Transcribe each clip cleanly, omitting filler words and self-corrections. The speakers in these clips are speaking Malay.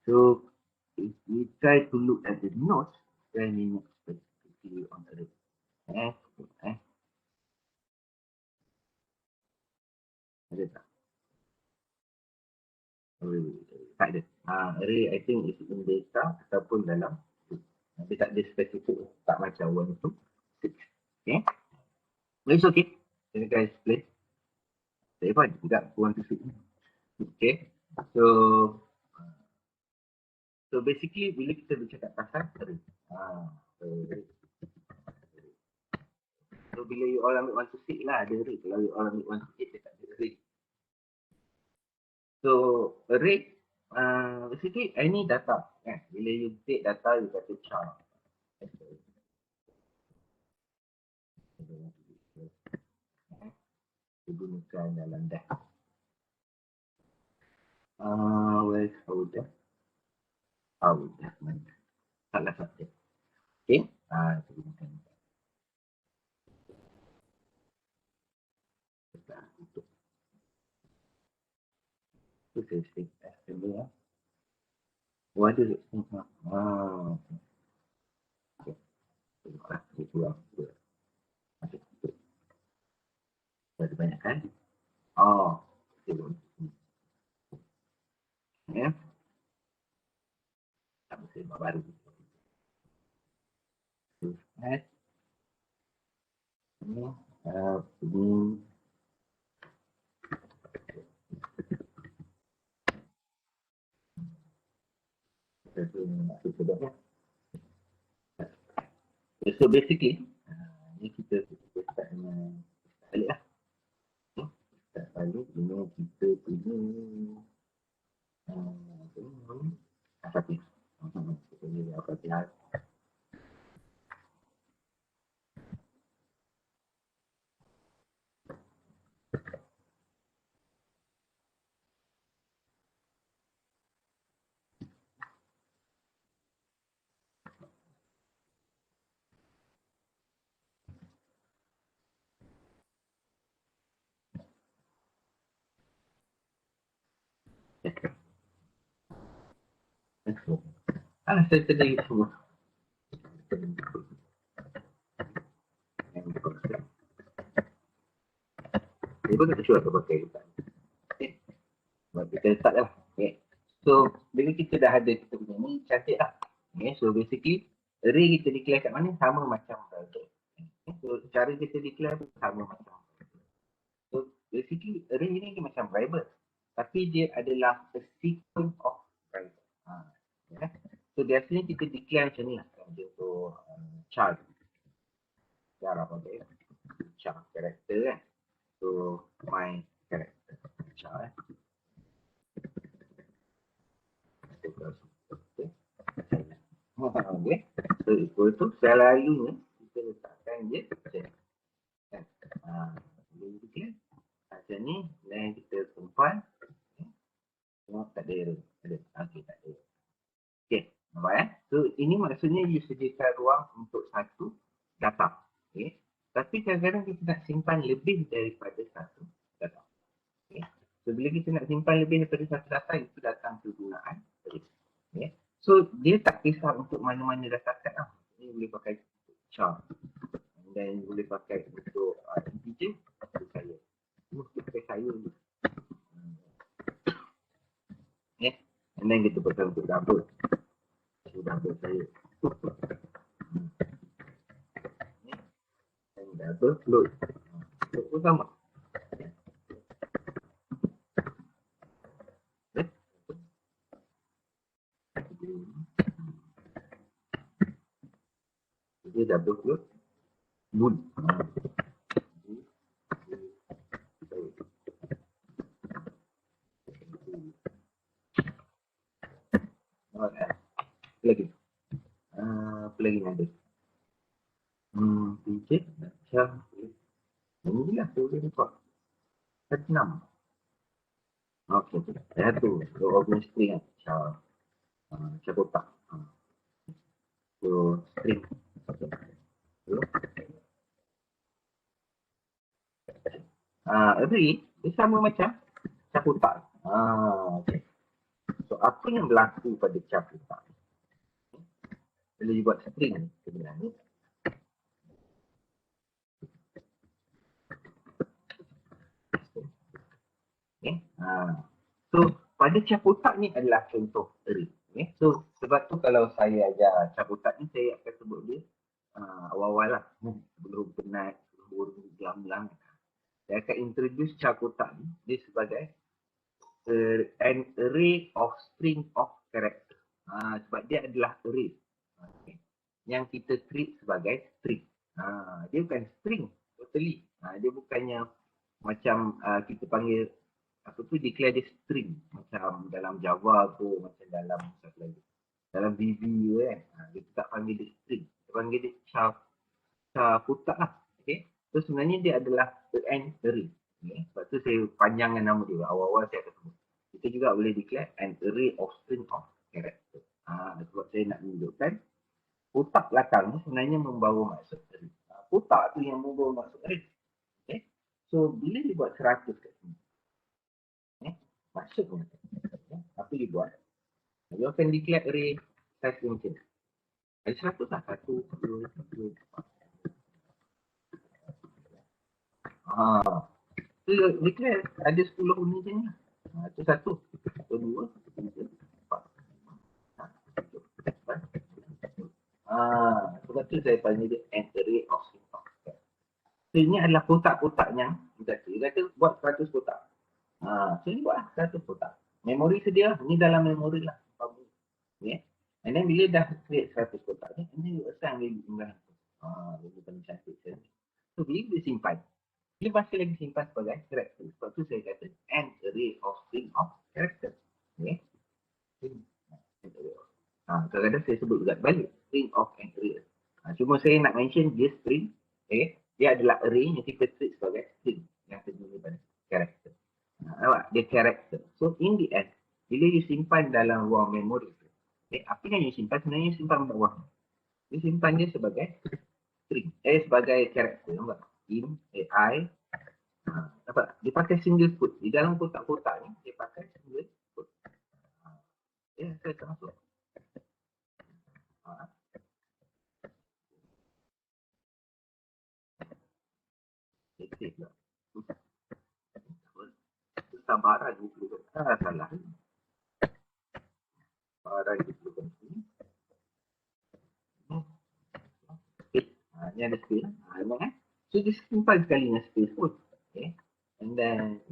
So if we try to look at the nodes, then we need specifically on array. Ada tak? Tak ada. Array I think is in data ataupun dalam dia tak ada spesifik, tak macam 1, 2, 6. Okay. But it's okay. Can you guys play? Tak apa, tidak 1, 2, 6. Okay. So basically bila kita bercakap pasal array. So bila you all ambil 1 to 6 lah ada array. Kalau you all ambil 1 to 8 dia tak ada array. So array basically any data. Bila you take data you kata char. Digunakan dalam dah. Where's Audah? Audah mana? Salah subjek. Okay. Gunakan. Untuk itu saya save as dulu ya. Oh ada tak? Okay. Saya kurang. Masuk. Ada banyak kan? Okay. Ya. Tak mesti buat baru. Add. Ini. So basically ni kita start dengan balik lah. Start balik ini kita punya apa ni? Kita punya apa ni? Saya tadi semua. Dia pun tak sure apa pakai depan. Okay. Buat kita start lah. Okay. So, bila kita dah ada kita punya ni, cantik lah. Okay. So, basically, array kita declare kat mana? Sama macam variable. Okay. So, cara kita declare pun sama macam. So, basically, array ni macam variable. Tapi dia adalah a sequence of variable. Okay. So, biasanya kita declare macam ni lah. Macam tu, char. Char apa dia? Char character kan. So, my character. Char. Okay. So, equal to selalunya kita letakkan dia macam ni. Macam ni, dan kita compile. Tak ada error. Ada. Okay, tak ada. Okay, nampak So, ini maksudnya you sediakan ruang untuk satu data. Okay. Tapi kadang-kadang kita nak simpan lebih daripada satu data. Okay. So, bila kita nak simpan lebih daripada satu data, itu datang kegunaan. Okay. So, dia tak kisah untuk mana-mana data set lah. Ini boleh pakai char. Dan boleh pakai untuk integer, untuk saya. Mesti pakai saya ni. Okay. And then kita pakai untuk double. So, double saya. And double float. Float pun sama. Dia double float. Bool. Lagi. Apa lagi ada? Digit macam ini lah tu dia buat. 6. Okey, satu. So, open string kan. Macam kotak. So, string. Array dia sama macam kotak. Okay. So, apa yang berlaku pada char kotak? Bila you buat string sebenarnya, okay. So pada char kotak ni adalah contoh array. Okay. So sebab tu kalau saya ajar char kotak ni, saya akan sebut dia awal-awal lah, sebelum penat, sebelum gelam-gelam, saya akan introduce char kotak ni dia sebagai an array of string of character. Sebab dia adalah array, okay, yang kita treat sebagai string. Dia bukan string totally. Dia bukannya macam kita panggil apa tu, declare dia string macam dalam Java tu, macam dalam dalam VB kan. Kita tak panggil dia string, kita panggil dia char kotak lah. Okay. So sebenarnya dia adalah an array. Okay. Sebab tu saya panjangkan nama dia. Awal-awal saya akan sebut. Kita juga boleh declare an array of string of character. Sebab saya nak tunjukkan kotak belakang ni sebenarnya membawa maksud array. Kotak tu yang membawa maksud array. Okay. So bila dia buat 100 kat sini, maksudnya apa dia buat? Dia akan declare array size macam ni. Ada 100 lah. 1, 2, 3, 4. So declare ada 10 bunyi macam ni. Itu 1, 2, 3, 4. Sebab tu saya panggil dia an array of string of character. So ini adalah kotak-kotak yang dia kata buat 100 kotak. So ni buat 100 kotak. Memori sedia, ni dalam memori lah. Okay. And then bila dah create 100 kotak ni, and then you assign value jumlah. Ini paling cantik saya. So bila dia simpan, dia masih lagi simpan sebagai character. Sebab tu saya kata an array of string of character. Okay. Kadang-kadang saya sebut juga balik string of an array. Cuma saya nak mention dia string. Okay. Dia adalah array yang kita treat sebagai string yang terdiri pada character. Dia character. So in the end, bila you simpan dalam ruang memori, apa yang you simpan sebenarnya you simpan bawah. You simpan dia sebagai string, sebagai character. Nampak? In, AI. Nampak? Dia pakai single quote. Di dalam kotak-kotak ni, dia pakai single quote. Saya tak masuk. Save lah. Sabaran 20 salah. Sabaran 20 sini. Ni ada space. Memang kan? So dia simpan sekali dengan space pun. Okay. And then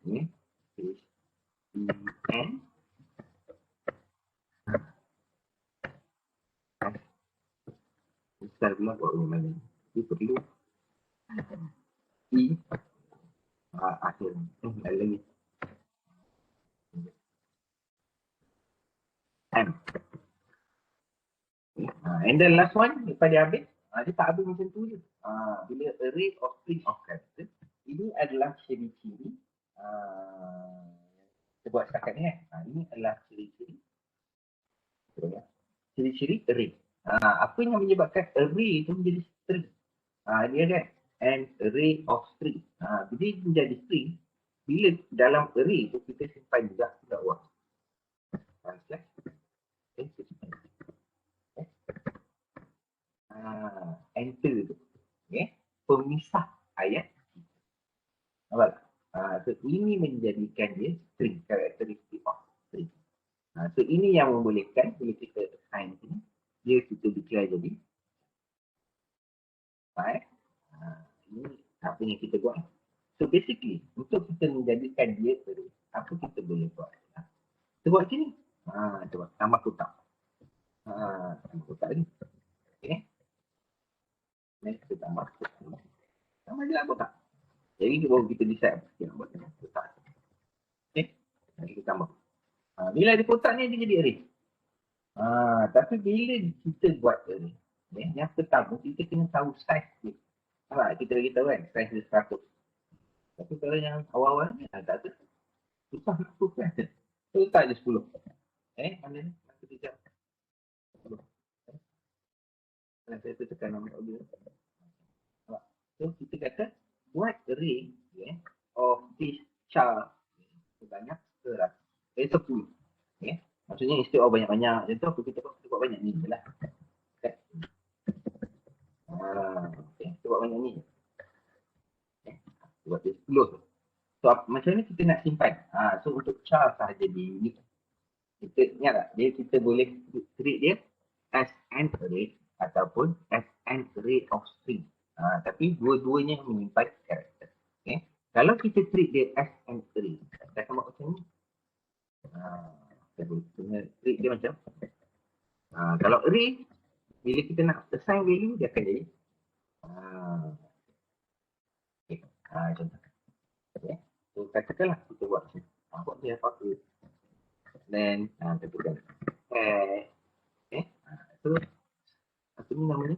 ni space and besar pula buat mana. Dia perlu akhir lagi M. And then last one, lepas dia habis, dia tak habis macam tu je. Bila array of string of character, ini adalah ciri-ciri kita buat setakat ni kan. Ini adalah ciri-ciri array. Apa yang menyebabkan array itu menjadi string? Dia kan an array of string. Bila dia menjadi string, bila dalam array itu kita simpan juga kat bawah. Enter tu. Okay. Pemisah ayat. Nampak tak? So ini menjadikan dia string, karakteristik of string. So ini yang membolehkan bila kita assign sini, dia kita declare jadi ini apa yang kita buat. So basically, untuk kita menjadikan dia array, apa kita boleh buat? Kita buat sini. Coba tambah kotak. Tambah kotak ni. Okay. Kita tambah kotak. Tambah je lah kotak. Jadi baru kita decide apa kita nak buat dengan kotak. Okay. Nanti kita tambah. Bila ada kotak ni, dia jadi array. Tapi bila kita buat array, yang pertama kita kena tahu size dia. Kita bagi tahu kan, size dia 100. Tapi kalau yang awal-awal ni, tak ada. Susah nak proof kan. So letak je 10. Mana ni? Kita jam. Saya tekan nama audio. So kita kata buat array of this char sebanyak 10. Okay. Maksudnya instead of banyak-banyak macam tu, kita buat banyak ni je lah. Okay. Okay. Kita buat banyak ni je. Okay. Buat 10 tu. So macam ni kita nak simpan. So untuk char sahaja di unit. Kita ingat tak? Dia kita boleh treat dia as an array ataupun as an array of string. Tapi dua-duanya menyimpan karakter. Okay. Kalau kita treat dia as an array, kita akan buat macam ni. Kita boleh treat dia macam kalau array, bila kita nak assign value, dia akan jadi okay. Contoh. Okay. So katakanlah kita buat macam ni. Buat dia apa-apa. Then tentukan okay. So apa ni namanya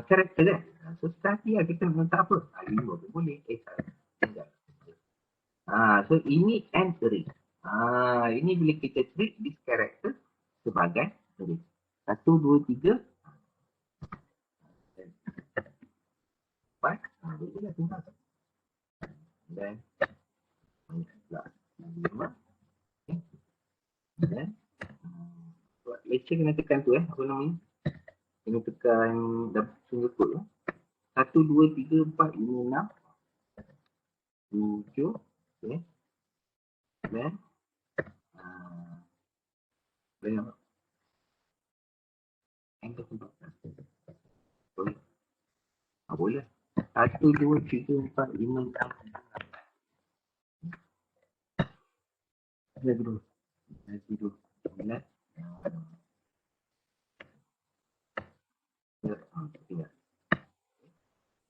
karakter kan. So tadi kita minta apa? 5 pun boleh. So ini an array. Ini bila kita treat this character sebagai array. 1, 2, 3 4 boleh lah tinggal. Dan 5. Dan buat lecture kena tekan tu apa namanya, kena tekan single quote 1, 2, 3, 4, 5, 6 7. Okay. Dan boleh nampak angle 14 boleh. Boleh 1, 2, 3, 4, 5, 6 lagi dulu.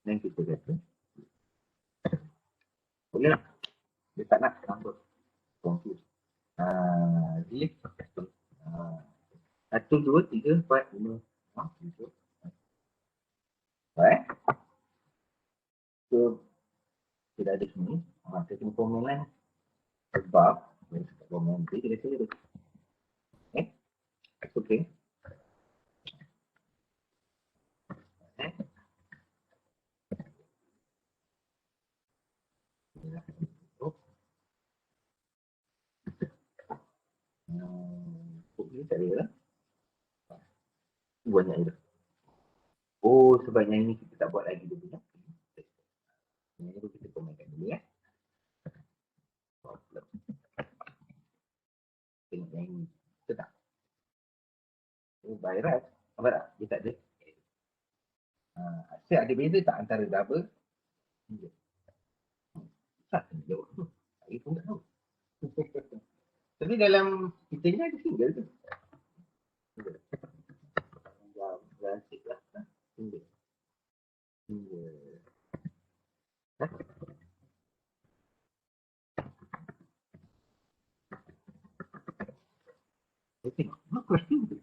Dan kita kata boleh lah. Dia tak nak campur. Confuse. Dia 1, 2, 3, 4, 5, 6, 7. Right? So kita ada sini. Kita kena formulan sebab formulan nanti kita kira. Okay? Okay. Tak ada lah. Banyak je. Sebab yang ini kita tak buat lagi dulu. Yang ini kita komenkan dulu ya. Tengok yang ini. Betul tak? Virus. Apa tak? Dia tak ada. Saya ada beza tak antara double? Tak jawab tu. Saya pun tak tahu. Tapi dalam kita ni ada single tu. Asik lah. Single. Saya tengok. Apa single?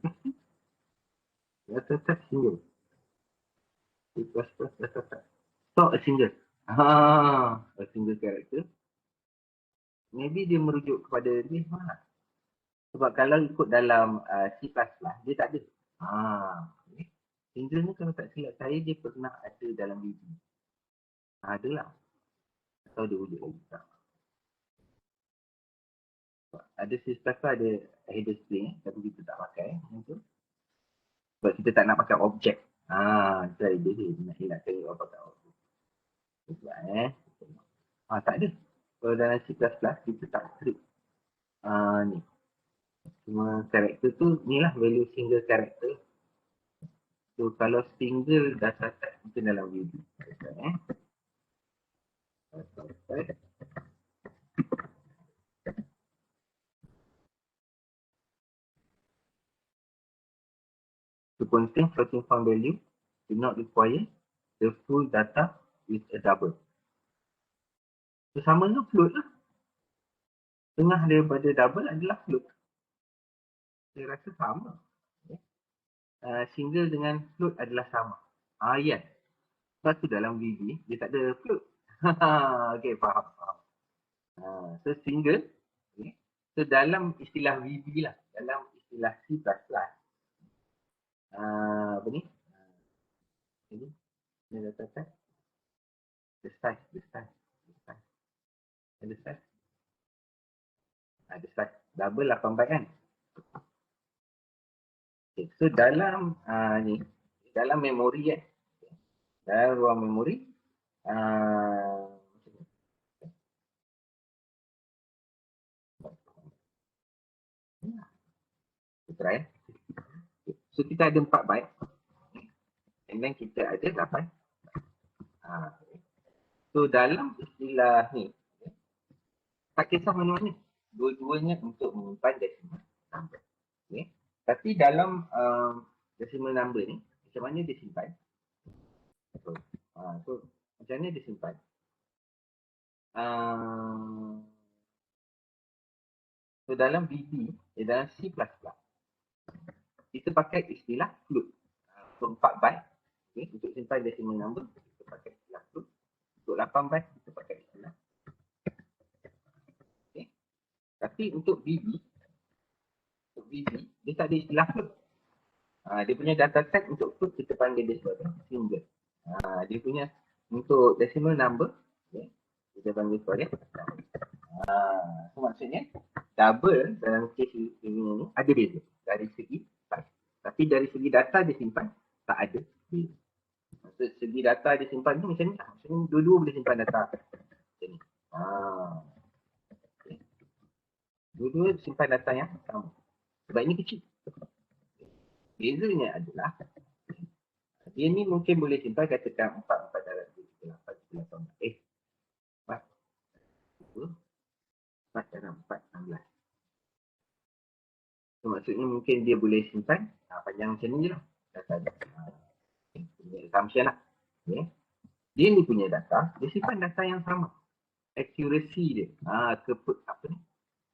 Tetap single. Stop a single. A single character. Maybe dia merujuk kepada ni mana? Sebab kalau ikut dalam C++, dia tak ada. Okay. Single ni kalau tak silap saya, dia pernah ada dalam VB. Adalah. Atau dia wujud lagi tak. Ada C++ ada header string, tapi kita tak pakai. Sebab kita tak nak pakai objek. Itu ada dia. Nak hilangkan orang pakai objek. Sebab tak ada. Kalau dalam C++, kita tak strip. Ni. Cuma karakter tu, ni lah value single karakter. So kalau single data type, kita dalam VB. To contain floating point value, do not require the full data with a double. So sama tu float lah. Tengah daripada double adalah float. Saya rasa sama. Single dengan float adalah sama. Ya. Sebab tu dalam VB, dia tak ada float. Okay, faham. So single. Okay. So dalam istilah VB lah. Dalam istilah C++. Apa ni? Ini data type. The size. The size. The size. Double 8 byte kan? Okay. So dalam ni, dalam memori kan? Dalam ruang memori, kita try. So kita ada 4 byte. And then kita ada 8. So dalam istilah ni, tak kisah mana-mana. Dua-duanya untuk menyimpan decimal number. Okay. Tapi dalam decimal number ni, macam mana dia simpan? So macam mana dia simpan? So dalam VB, dalam C++, kita pakai istilah float. Untuk 4 byte, okay, untuk simpan decimal number, kita pakai istilah float. Untuk 8 byte, kita pakai istilah. Okay. Tapi untuk VB, dia tak ada istilah float. Dia punya data type untuk float, kita panggil dia sebagai single. Dia punya untuk decimal number, okay, kita panggil sebagai double. So maksudnya double dalam kes ini ada beza dari segi size. Tapi dari segi data dia simpan tak ada beza. Maksud segi data dia simpan tu macam ni. Maksudnya dua-dua boleh simpan data macam ni. Okay. Dua-dua simpan data yang sama. Sebab ini kecil. Bezanya adalah dia ni mungkin boleh simpan katakan 4 dalam 2, 3, 8, 4 dalam 4, 16. So maksudnya mungkin dia boleh simpan panjang macam ni je lah. Data dia. Punya assumption lah. Okay. Dia ni punya data, dia simpan data yang sama. Accuracy dia.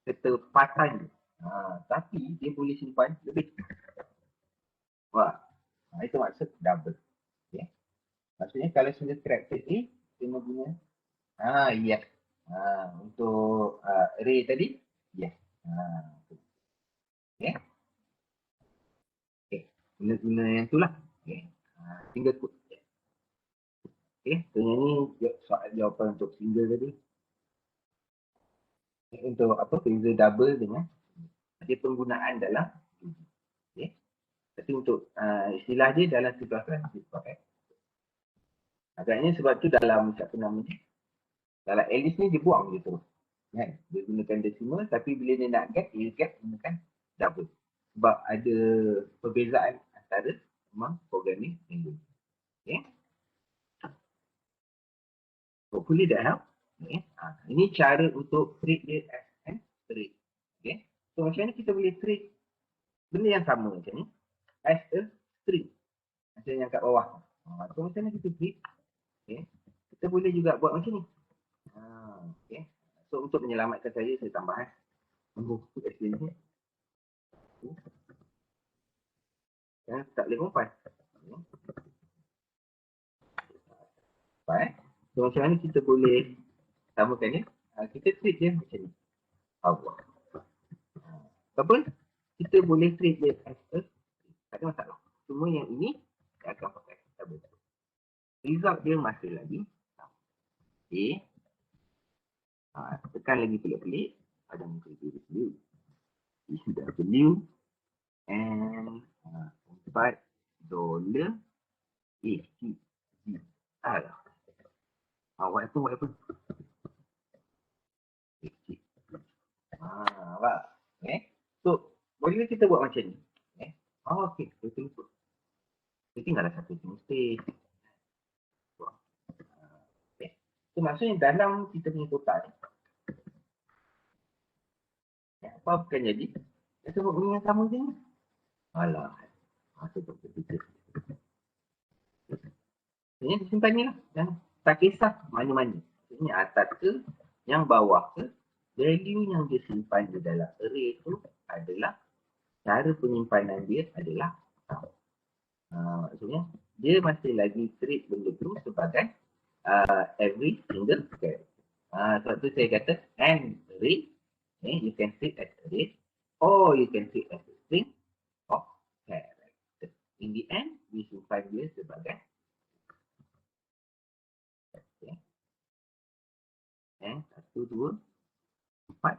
Ketepatan dia. Tapi dia boleh simpan lebih. Itu maksud double. Okay. Maksudnya kalau sudah character A, dia punya yes. Untuk array tadi, yes. Okay. Guna yang tu lah. Okay. Single quote. Okay. So yang ni soal jawapan untuk single tadi. Untuk apa? Single double dengan dia penggunaan dalam okay. Tapi untuk istilah dia dalam situasi dia pakai. Agaknya sebab tu dalam siapa nama ni, dalam Alice ni dia buang je terus. Kan? Dia gunakan decimal tapi bila dia nak get, dia gunakan double. Sebab ada perbezaan antara memang programming language. Okay. Hopefully that help. Okay. Ini cara untuk treat dia as an array. Okay. So macam mana kita boleh treat benda yang sama macam ni as a string. Macam yang kat bawah. So macam mana kita treat? Okay. Kita boleh juga buat macam ni. Okay. So untuk menyelamatkan saya tambah explain. Tak boleh kumpan. So macam mana kita boleh samakan ni? Kita treat dia macam ni. Apa? Kita boleh treat dia as a, tak ada masalah. Cuma yang ini dia akan pakai double. Result dia masih lagi A. Tekan lagi pelik-pelik. Ada muka W. Ini sudah W. And $4 ATG. What happened? Okay. So, boleh kita buat macam ni. Okay. Betul. Jadi tinggallah satu mistake. Okay. So, maksudnya dalam kita punya total ni, apa akan jadi? Kita buat benda yang sama je ni. Alah. Sebab kita. Ini disimpan ni lah. Tak kisah mana-mana. Ini atas ke, yang bawah ke, value yang dia simpan di dalam array itu adalah cara penyimpanan dia adalah sama. Maksudnya dia masih lagi treat benda tu sebagai every single character. Sebab tu saya kata an array, you can treat as array or you can treat as a string of character. In the end, we simpan dia sebagai 1, 2, 4.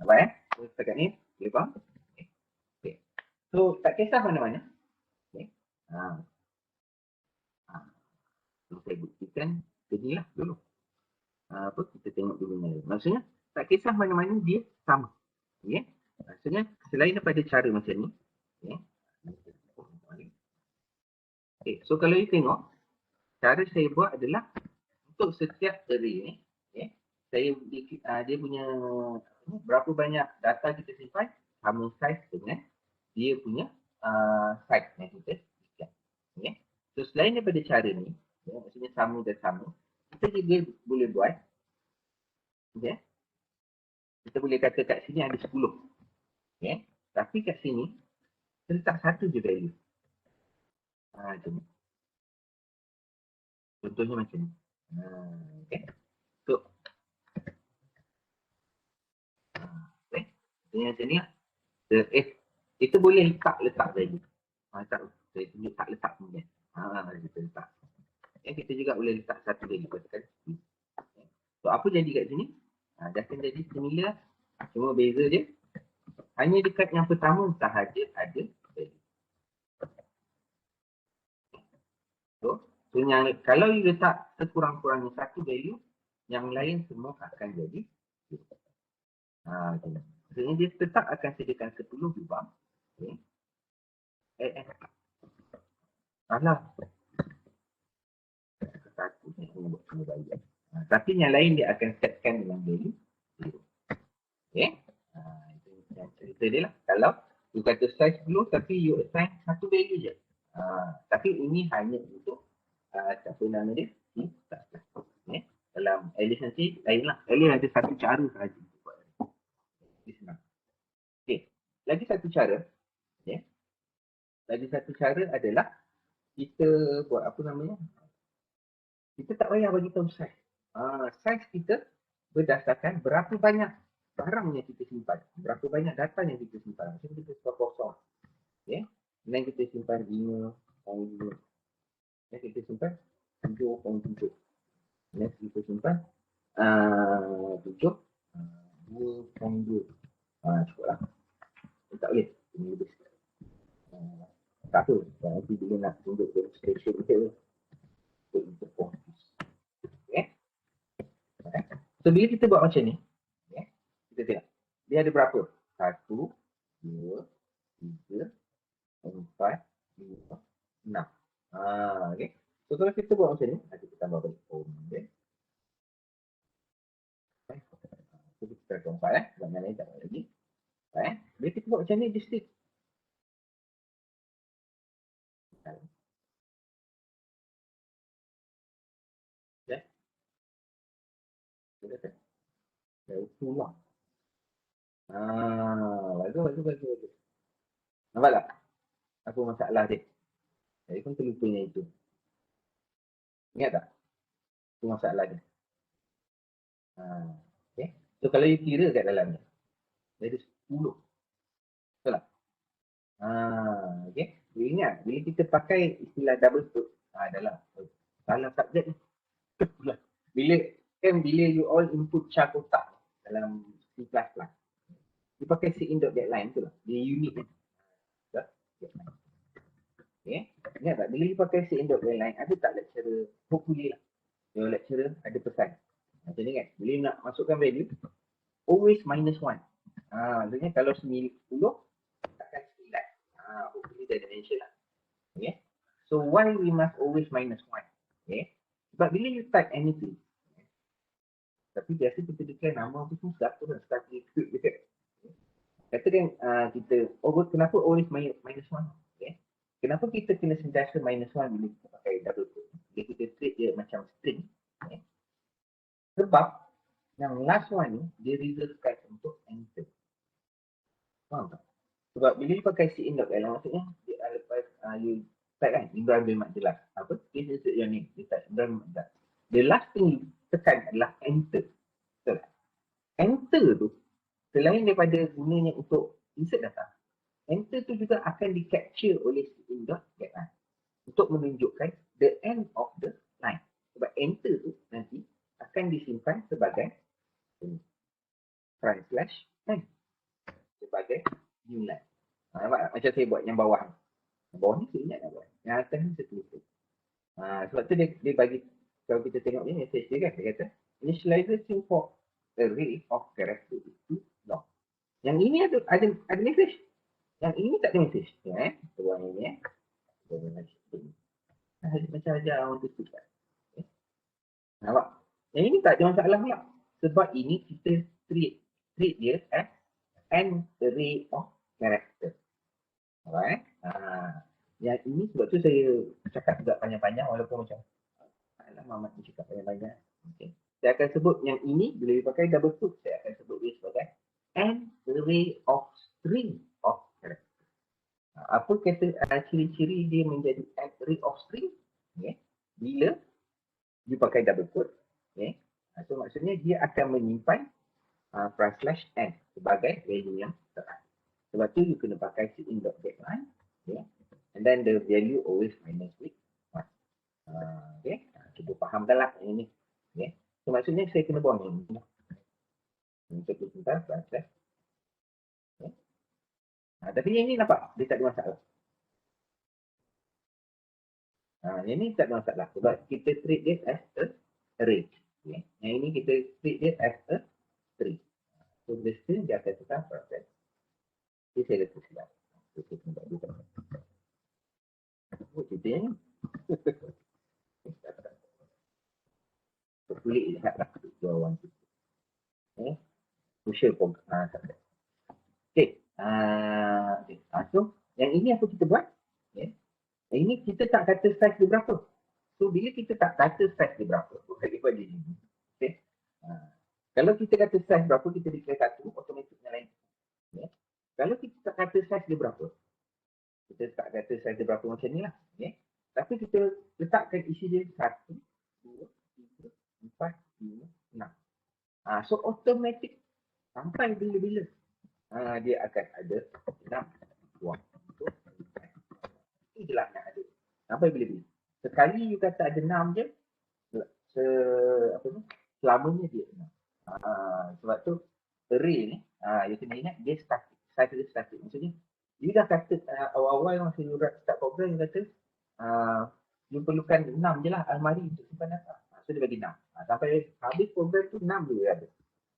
Nampak So, setakat ni, boleh faham? Okay. So, tak kisah mana-mana. Okay. So, saya buktikan sini lah dulu. Kita tengok dulu ni. Maksudnya, tak kisah mana-mana dia sama. Okay. Maksudnya, selain daripada cara macam ni. Okay. So, kalau you tengok, cara saya buat adalah untuk setiap array ni, dia punya berapa banyak data kita simpan sama size dengan dia punya size yang kita simpan. Okay. So, selain daripada cara ni, maksudnya sama dan sama, kita juga boleh buat, kita boleh kata kat sini ada 10. Tapi kat sini, kita letak satu je value. Macam ni. Contohnya macam ni. So, macam ni lah. Kita boleh letak value. Saya tunjuk tak letak pun kan. Kita letak. Kita juga boleh letak satu value. So, apa jadi kat sini? Dia akan jadi similar. Cuma beza je. Hanya dekat yang pertama sahaja ada value. So kalau you letak sekurang-kurangnya satu value, yang lain semua akan jadi. Maksudnya dia tetap akan sediakan 10 lubang. Salah. Satu ni buat kena bayar. Tapi yang lain dia akan setkan dengan value 0. Itu yang cerita dia lah. Kalau you kata size 10 tapi you assign satu value je. Tapi ini hanya untuk apa nama dia? Dalam Alice nanti lain lah. Alice ada satu cara sahaja. Okay. Lagi satu cara. Lagi satu cara adalah kita buat apa namanya? Kita tak payah bagi tahu size. Size kita berdasarkan berapa banyak barang yang kita simpan. Berapa banyak data yang kita simpan. Macam kita simpan kosong. Dan kita simpan 5.5. Dan kita simpan 7.7. Dan kita simpan 7. 2.2. Cukup lah. Tak boleh. Ini lebih sikit. Tak apa. Nanti bila nak tunjuk demonstration kita. Kita confuse. So, bila kita buat macam ni. Kita tengok. Dia ada berapa? 1, 2, 3, 4, 5, 6. Okay. So, kalau kita buat macam ni. Nanti kita tambah balik. So, kita akan 4. Sebab yang lain tak ada lagi. Bila kita buat macam ni, dia stick. Pulang. Bagus. Nampak tak? Apa masalah dia? Saya pun terlupanya itu. Ingat tak? Itu masalah dia. Okay. So, kalau you kira kat dalamnya, dia ada 10. Betul tak? Okay. You ingat, bila kita pakai istilah double quote, dalam salah subjek ni. Bila you all input char kotak dalam C++, you pakai C-in.getLine tu lah. Dia unik kan? Ingat tak? Bila you pakai C-in.getLine, ada tak lecturer? Hopefully lah. Your lecturer ada pesan. Macam ni kan? Bila you nak masukkan value, always -1. Maksudnya kalau 10, takkan 9. Hopefully dia ada mention lah. So, why we must always -1? Sebab bila you type anything, tapi biasa kita declare nama apa susah tu kan, start script dekat. Katakan kita, kenapa always -1? Kenapa kita kena sentiasa -1 bila kita pakai double quote? Bila kita treat dia macam string. Sebab yang last one ni, dia reservekan untuk enter. Faham tak? Sebab bila you pakai C-in.getLine, maksudnya dia lepas you type kan, Ibrahim bin Mat jelas. Apa? Please insert your name. Dia type Ibrahim bin Mat. The last thing you tekan adalah enter. Betul tak? Enter tu selain daripada gunanya untuk insert data, enter tu juga akan di-capture oleh in.getLine untuk menunjukkan the end of the line. Sebab enter tu nanti akan disimpan sebagai front slash n sebagai new line. Macam saya buat yang bawah. Yang bawah ni saya ingat nak buat. Yang atas ni saya tulis. Sebab tu dia bagi, kalau kita tengok ni message dia kan, dia kata initialization for array of character itu long. Yang ini ada message. Yang ini tak ada message. Ya, buang ini macam ajar orang tu suka. Nampak? Yang ini tak ada masalah pula. Sebab ini kita treat dia as an array of character. Alright? Yang ini sebab tu saya cakap juga panjang-panjang walaupun macam Muhammad ni cakap panjang-panjang. Okay. Saya akan sebut yang ini bila dipakai double quote, saya akan sebut dia sebagai an array of string of character. Apa kata ciri-ciri dia menjadi an array of string? Okay. Bila dipakai double quote, okay. So maksudnya dia akan menyimpan front slash n sebagai value yang terakhir. Sebab tu you kena pakai in.getLine, okay. And then the value always minus with 1. Okay. Kita fahamkan lah ini. Okay. So maksudnya saya kena buang ini. Untuk sebentar, front slash. Okay. Tapi yang ini nampak, dia tak ada masalah. Yang ini tak ada masalah. Sebab kita treat dia as a array. Okay. Yang ini kita treat dia as a string. So the string dia akan tetap proses. Ini saya letak silap. Saya kena buat dulu. Oh, cerita ni. Kulit je nak jual orang tu. Okay. Social program. Okay. So, yang ini apa kita buat? Okay. Yang ini kita tak kata size dia berapa. So, bila kita tak kata size dia berapa, pada ini. Okay. Kalau kita kata size berapa, kita declare satu, automatik yang lain. Okay. Kalau kita tak kata size dia berapa, kita tak kata size dia berapa macam ni lah. Okay. Tapi kita letakkan isi dia 1, 2, 3, 4, 5, 6. So automatic sampai bila-bila dia akan ada 6 buang. Itu je lah nak ada. Sampai bila-bila. Sekali you kata ada 6 je, selamanya dia 6. Sebab tu array ni, you kena ingat dia static. Size dia static. Maksudnya, you dah kata awal-awal masa you start program, you kata you perlukan 6 je lah almari untuk simpan data. So dia bagi 6. Sampai habis program tu 6 je ada.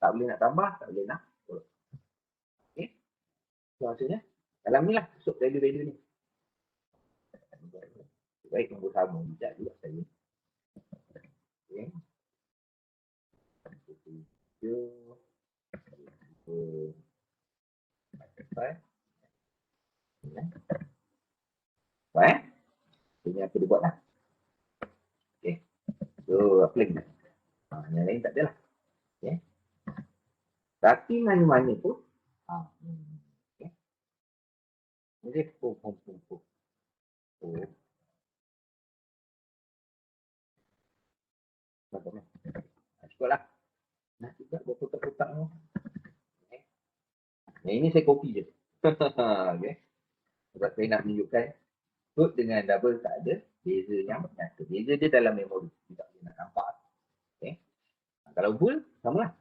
Tak boleh nak tambah, tak boleh nak. Okay. So maksudnya, dalam ni lah masuk value-value ni. Baik nombor sama. Sekejap juga saya. Okay. 7. Baik. Ini apa dia buat lah. Okay. So, apa lagi? Yang lain tak ada lah. Okay. Tapi mana-mana pun. Okay. Ini pun. Cukup lah. Nak juga buat kotak-kotak ni. Okay. Yang ini saya copy je. Okay. Sebab saya nak menunjukkan code dengan double tak ada beza yang nyata. Beza dia dalam memori. Kita tak boleh nak nampak. Okay. Kalau full, sama lah.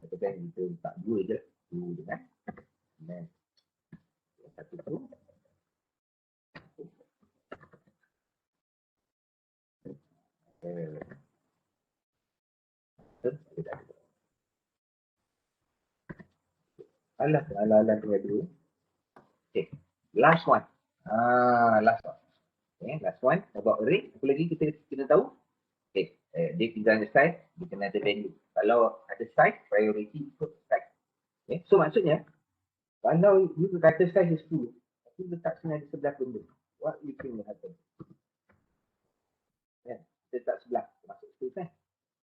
Katakan kita letak 2 je. 2 je kan. Dan satu tu. Alah tengah dulu. Okay. Last one. Last one. Okay. Last one about array. Apa lagi kita kena tahu? Okay. Dia kena ada size, dia kena ada value. Kalau ada size, priority ikut size. Okay. So maksudnya, kalau you kata size is 10, tapi letak sini ada 11 benda. What you think will happen? Yeah. Kita letak 11, masuk 10 kan?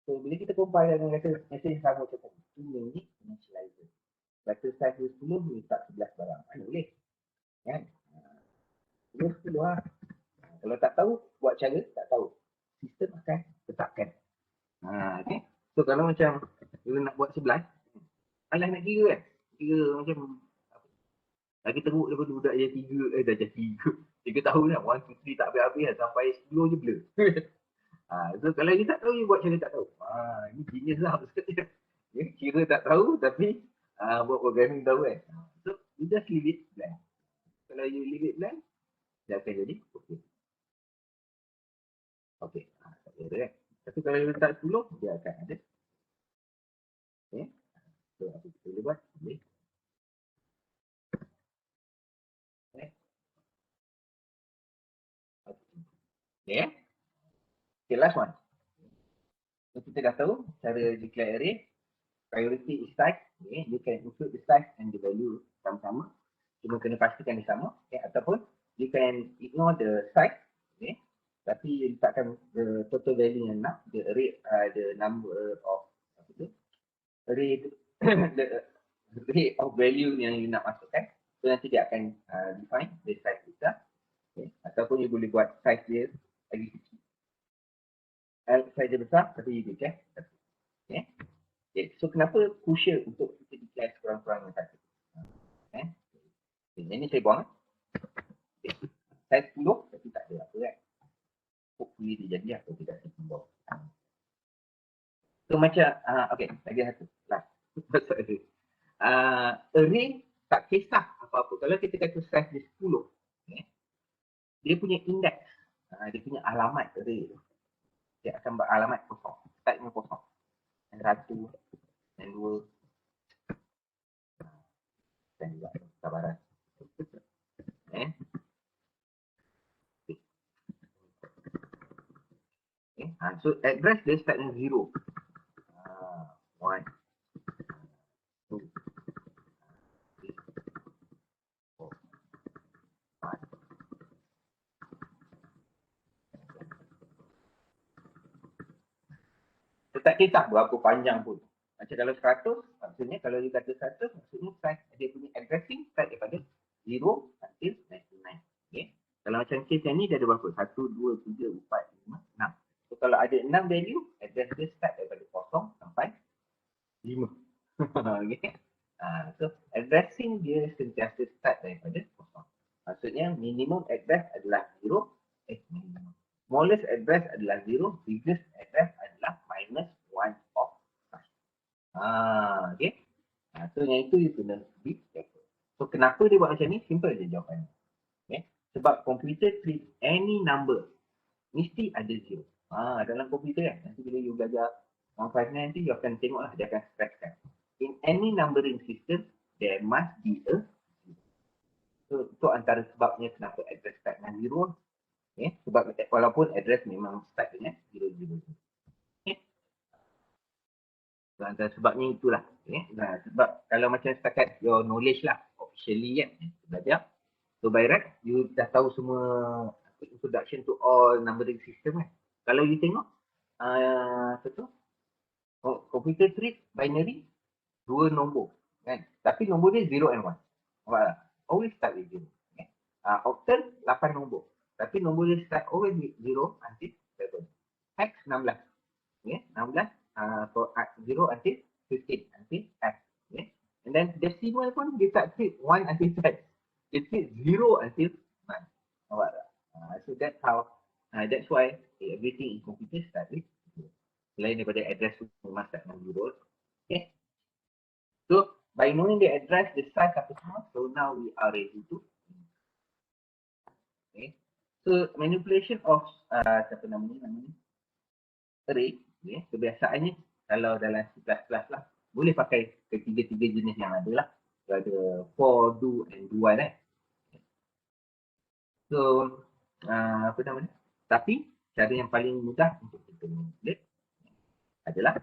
So bila kita compile dengan kata message sama macam tadi, itu unique initializer. Kata size dia 10, dia letak 11 barang. Mana boleh? Kan? 10 lah. Kalau tak tahu, buat cara tak tahu. Sistem akan tetapkan. Okay. So kalau macam kita nak buat 11, alah nak kira kan? kira macam lagi teruk daripada budak yang 3, dah jadi 3 tahun lah, 1, 2, 3 tak habis-habis lah, sampai 10 je blur. So kalau you tak tahu, you buat cara tak tahu. Ni genius lah maksudnya. Ya, kira tak tahu tapi buat programming tahu kan. So you just leave it blank. Kalau you leave it blank, dia akan jadi okay. Okay, tak ada kan. Tapi kalau you letak 10, dia akan ada. Okay. So apa kita boleh buat? Boleh. Okay. Okay, last one. So kita dah tahu cara declare array. Priority is size. Okay. You can include the size and the value sama-sama. Cuma kena pastikan dia sama. Okay. Ataupun you can ignore the size. Okay. Tapi you letakkan the total value yang nak. The array, the number of apa tu? Array the array of value yang you nak masukkan. So nanti dia akan define the size kita. Okay. Ataupun you boleh buat size dia lagi kecil. Size dia besar tapi you declare. Okay. Okay. So kenapa crucial untuk kita declare sekurang-kurangnya satu? Okay. Ini saya buang. Okay. Size 10 tapi tak ada apa kan. Hopefully dia jadi atau tidak saya buang. So macam, okay, lagi satu. Last. Array tak kisah apa-apa. Kalau kita kata size dia 10, okay, dia punya index, dia punya alamat array tu, dia akan beralamat kosong. Start-nya kosong. Dan 1, dan 2, dan juga sabaran. Okay. So address dia startnya 0. 1, 2, 3, 4, 5. So tak kisah berapa panjang pun. Macam kalau 100, maksudnya kalau you kata 100, maksudnya size dia punya addressing start daripada 0 until 99. Okay. Kalau macam case yang ni dia ada berapa? 1, 2, 3, 4, 5, 6. So kalau ada 6 value, address dia start daripada 0 sampai 5. Okay. So addressing dia sentiasa start daripada 0. Maksudnya minimum address adalah 0. Minimum. Smallest address adalah 0. Biggest address adalah minus 1 of 5. Okay. So yang itu you kena be careful. So kenapa dia buat macam ni? Simple je jawapannya. Okay. Sebab komputer treat any number mesti ada 0. Dalam komputer kan, nanti bila you belajar 159 nanti you akan tengok lah, dia akan stresskan. In any numbering system, there must be a 0. So itu antara sebabnya kenapa address start dengan 0. Okay. Sebab walaupun address memang start dengan 000. Okay. So antara sebabnya itulah. Okay. Nah, sebab kalau macam setakat your knowledge lah, officially kan, belajar. So by right, you dah tahu semua introduction to all numbering system kan. Kalau you tengok, computer treat binary 2 nombor kan. Tapi nombor dia 0 and 1. Nampak tak? Always start with 0. Okay. Octal 8 nombor. Tapi nombor dia start always with 0 until 7. Hex 16. Okay. 16 for 0 until 15 until F. Okay. And then decimal pun dia tak treat 1 until 10. Dia treat 0 until 9. Nampak tak? So that's how, that's why everything in computer start with 0. Selain daripada address tu memang start dengan 0. Okay. So by knowing the address, the size apa semua, so now we are ready to. Okay. So manipulation of siapa namanya array, okay. Kebiasaannya kalau dalam C++ lah, boleh pakai ketiga-tiga jenis yang ada lah. So ada for, do and do one. So apa namanya? Tapi cara yang paling mudah untuk kita manipulate adalah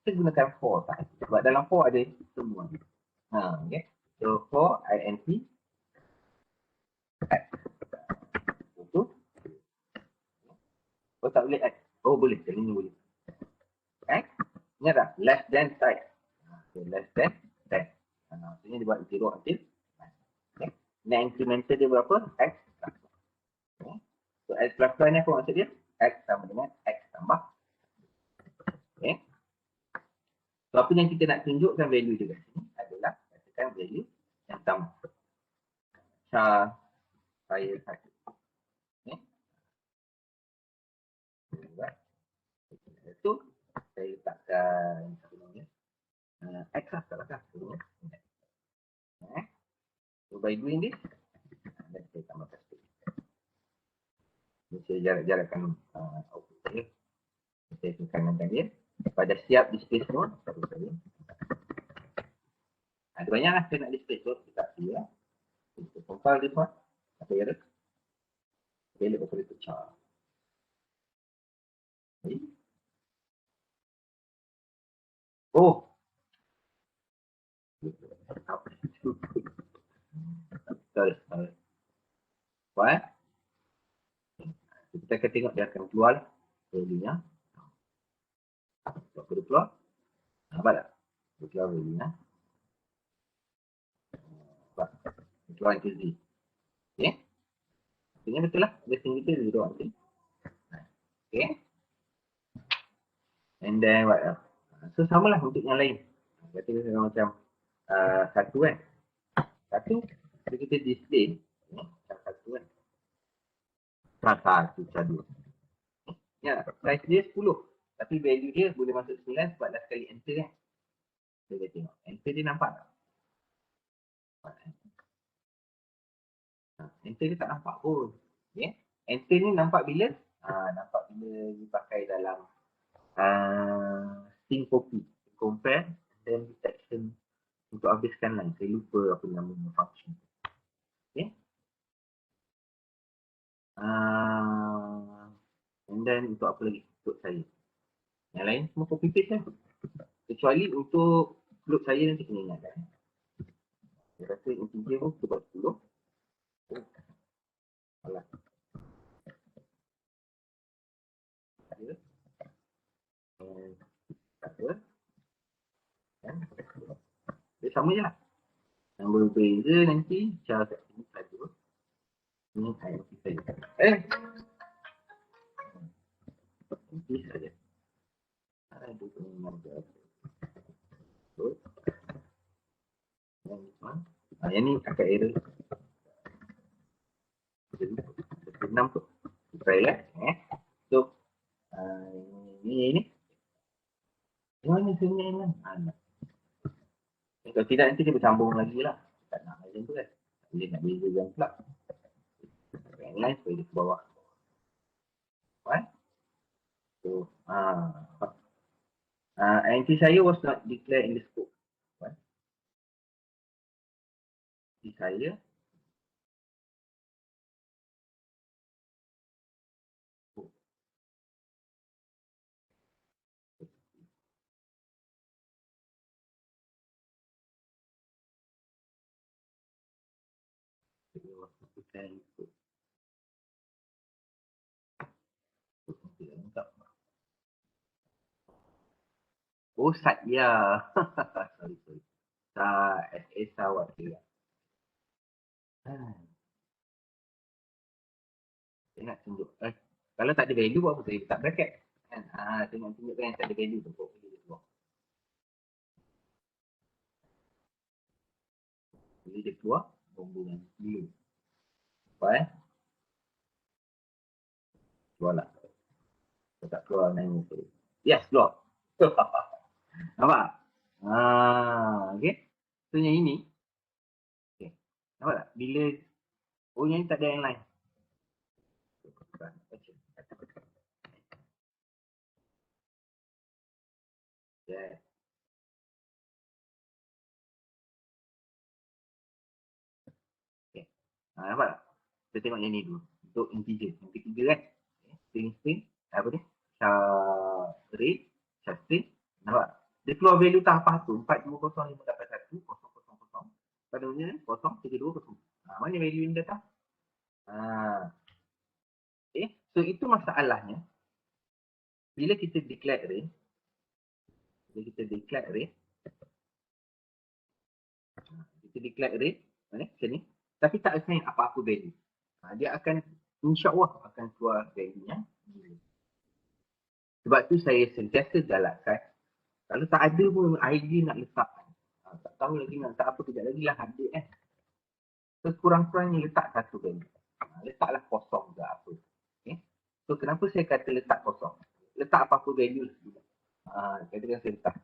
kita gunakan for tak? Sebab dalam for ada semua. Okay. So for int x. Itu. Oh tak boleh x. Oh boleh, kali ni boleh. X. Ingat tak? Less than type. Okay, less than 10. Maksudnya dia buat 0 until 9. Okay. Nah incremental dia berapa? X plus. Okay. So x plus ni apa maksud dia? X sama dengan x tambah. Okay. So apa yang kita nak tunjukkan value dia kat sini adalah katakan value yang sama. Char saya satu. Okay. Itu saya letakkan apa namanya? X lah, tak lah. So by doing this, dan saya tambahkan sikit. Saya jarak-jarakkan output saya. Saya tekankan dia. Pada siap display semua, satu saja. Ada banyak lah saya nak display so kita pilih lah. Kita compile this one. Apa ya dia? Pilih betul itu char. Okay. Oh. Sorry. What? Kita akan tengok dia akan keluar value-nya. Kalau keluar, nampak tak? Dia keluar value-nya. Keluar into Z. Okay? Ini betul lah. Basing kita 0 nanti. Okay? And then what else? So samalah untuk yang lain. Berarti kita macam satu kan. Satu, bila kita display, satu kan. Satu, dua. Ya, size dia 10. Tapi value dia boleh masuk 9 sebab dah sekali enter kan. Kita tengok. Enter dia nampak tak? Enter dia tak nampak pun. Okay. Enter ni nampak bila? Nampak bila dipakai dalam string copy. Compare dan detection untuk habiskan line. Saya lupa apa nama function. Okay. And then untuk apa lagi? Untuk saya. Yang lain semua copy paste kan. Kecuali untuk float saya nanti kena ingatkan. Saya rasa integer pun kita buat 10. Alah. Ada. Ada. Dia sama je lah. Yang berbeza nanti cara kat sini saja. Ini IMP saja. IMP saja. Ada pengenal dia. Yang ni akan error. Jadi, 6 tu. Try lah. So, ini. Mana sebenarnya kan? Kalau tidak nanti dia bersambung lagi lah. Tak nak macam tu kan. Dia nak bezakan pula. Yang lain supaya dia ke bawah. Right? So, entry saya was not declared in the scope. Right? Entry saya oh, Satya. sorry. SA Sawat dia. Saya nak tunjuk. Kalau tak ada value, buat apa saya letak bracket? Kan? Saya nak tunjukkan yang tak ada value tu. Buat value dia keluar. Jadi dia keluar, rombongan blue. Apa Keluar lah. Kalau tak keluar, nangis. Yes, keluar. Nampak? Okay. So yang ini. Okay. Nampak tak? Bila, yang ini tak ada yang lain. Yeah. Okay. Nampak tak? Kita tengok yang ni dulu. Untuk integer. Yang ketiga kan? String. Apa ni? Rate. String. Nampak? Dia keluar value tahap tu. 420581. 000. Pada punya 0320. Mana value ini datang? Okay. So itu masalahnya. Bila kita declare array. Kita declare array. Macam ni. Tapi tak assign apa-apa value. Dia akan insyaAllah akan keluar value-nya. Sebab tu saya sentiasa galakkan. Kalau tak ada pun idea nak letak Tak tahu lagi nak letak apa, kejap lagi lah update kan. Sekurang-kurangnya letak satu value. Letaklah kosong ke apa. Okay. So kenapa saya kata letak kosong? Letak apa-apa value juga. Katakan saya letak.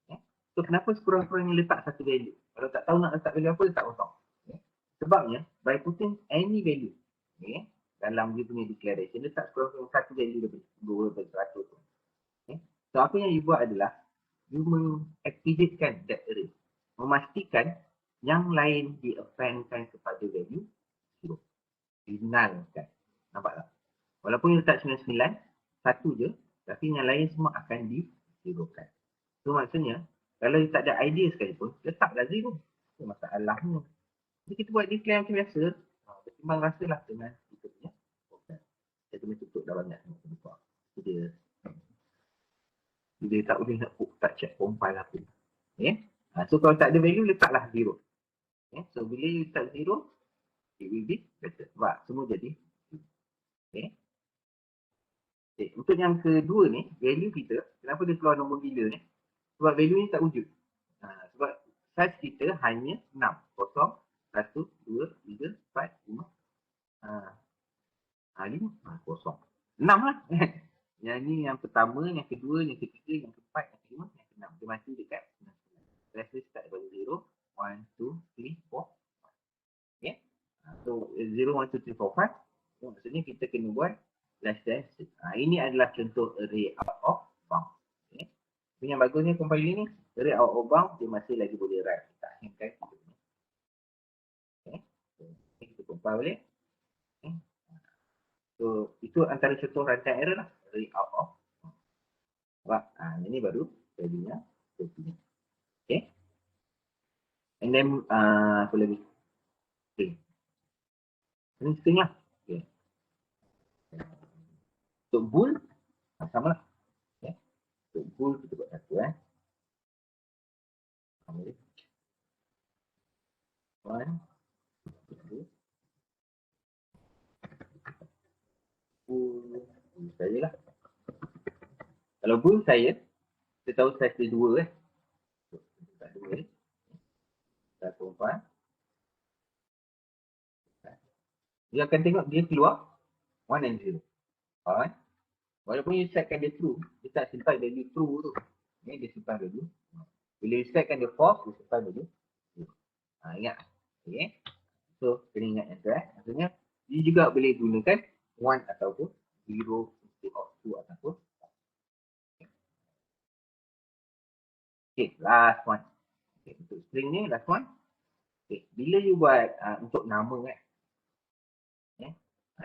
Okay. So kenapa sekurang-kurangnya letak satu value? Kalau tak tahu nak letak value apa, letak kosong. Okay. Sebabnya, by putting any value, okay, dalam dia punya declaration, letak sekurang-kurangnya satu value lebih, 2 lebih 100. Okay. So apa yang you buat adalah, you mengaktifkan that array. Memastikan yang lain di-appendkan kepada value 0. Finalkan. Nampak tak? Walaupun you letak 99, satu je, tapi yang lain semua akan di-zerokan. So maksudnya, kalau you tak ada idea sekalipun, letaklah 0. Itu masalahnya. Jadi kita buat declare macam biasa, bertimbang rasalah dengan kita punya program. Saya kena tutup dah banyak. Dia tak boleh nak tak check compile apa. Okay? So kalau tak ada value, letaklah 0. Okay? So bila you letak 0, it will be better. Sebab semua jadi. Okay? Okay. Untuk yang kedua ni, value kita, kenapa dia keluar nombor gila ni? Sebab value ni tak wujud. Sebab size kita hanya 6. 0, 1, 2, 3, 4, 5. 5, 0. 6 lah. Yang ni yang pertama, yang kedua, yang ketiga, yang keempat, yang kelima, yang keenam. Dia masih dekat 99. Rest start daripada 0, 1, 2, 3, 4, 5. Okay. So 0, 1, 2, 3, 4, 5. So, maksudnya kita kena buat less than 6. Ini adalah contoh array out of bound. Okay. So, yang bagusnya compiler ni, array out of bound, dia masih lagi boleh run. Kita hangkan. Okay. So, kita compile balik. Okay. So, itu antara contoh rancangan error lah. Array out of bound. Sebab, ini baru value-nya. Okay. And then, apa lagi? String. Ini string lah. Okay. Untuk bool, sama lah. Okay. Untuk bool, kita buat satu. One, two, bool saya lah. Kalau bool saya tahu size dia 2 tak 2 satu 4. Dia akan tengok dia keluar 1 and 0. Alright. Walaupun you setkan dia true, dia tak simpan value true tu. Ni dia simpan value. Bila you setkan dia false, dia simpan value 0. Ingat. Okay. So, kena ingat yang tu maksudnya, you juga boleh gunakan 1 ataupun 0 instead of 2 ataupun. Okay, last one. Okay, untuk string ni, last one. Okay, bila you buat untuk nama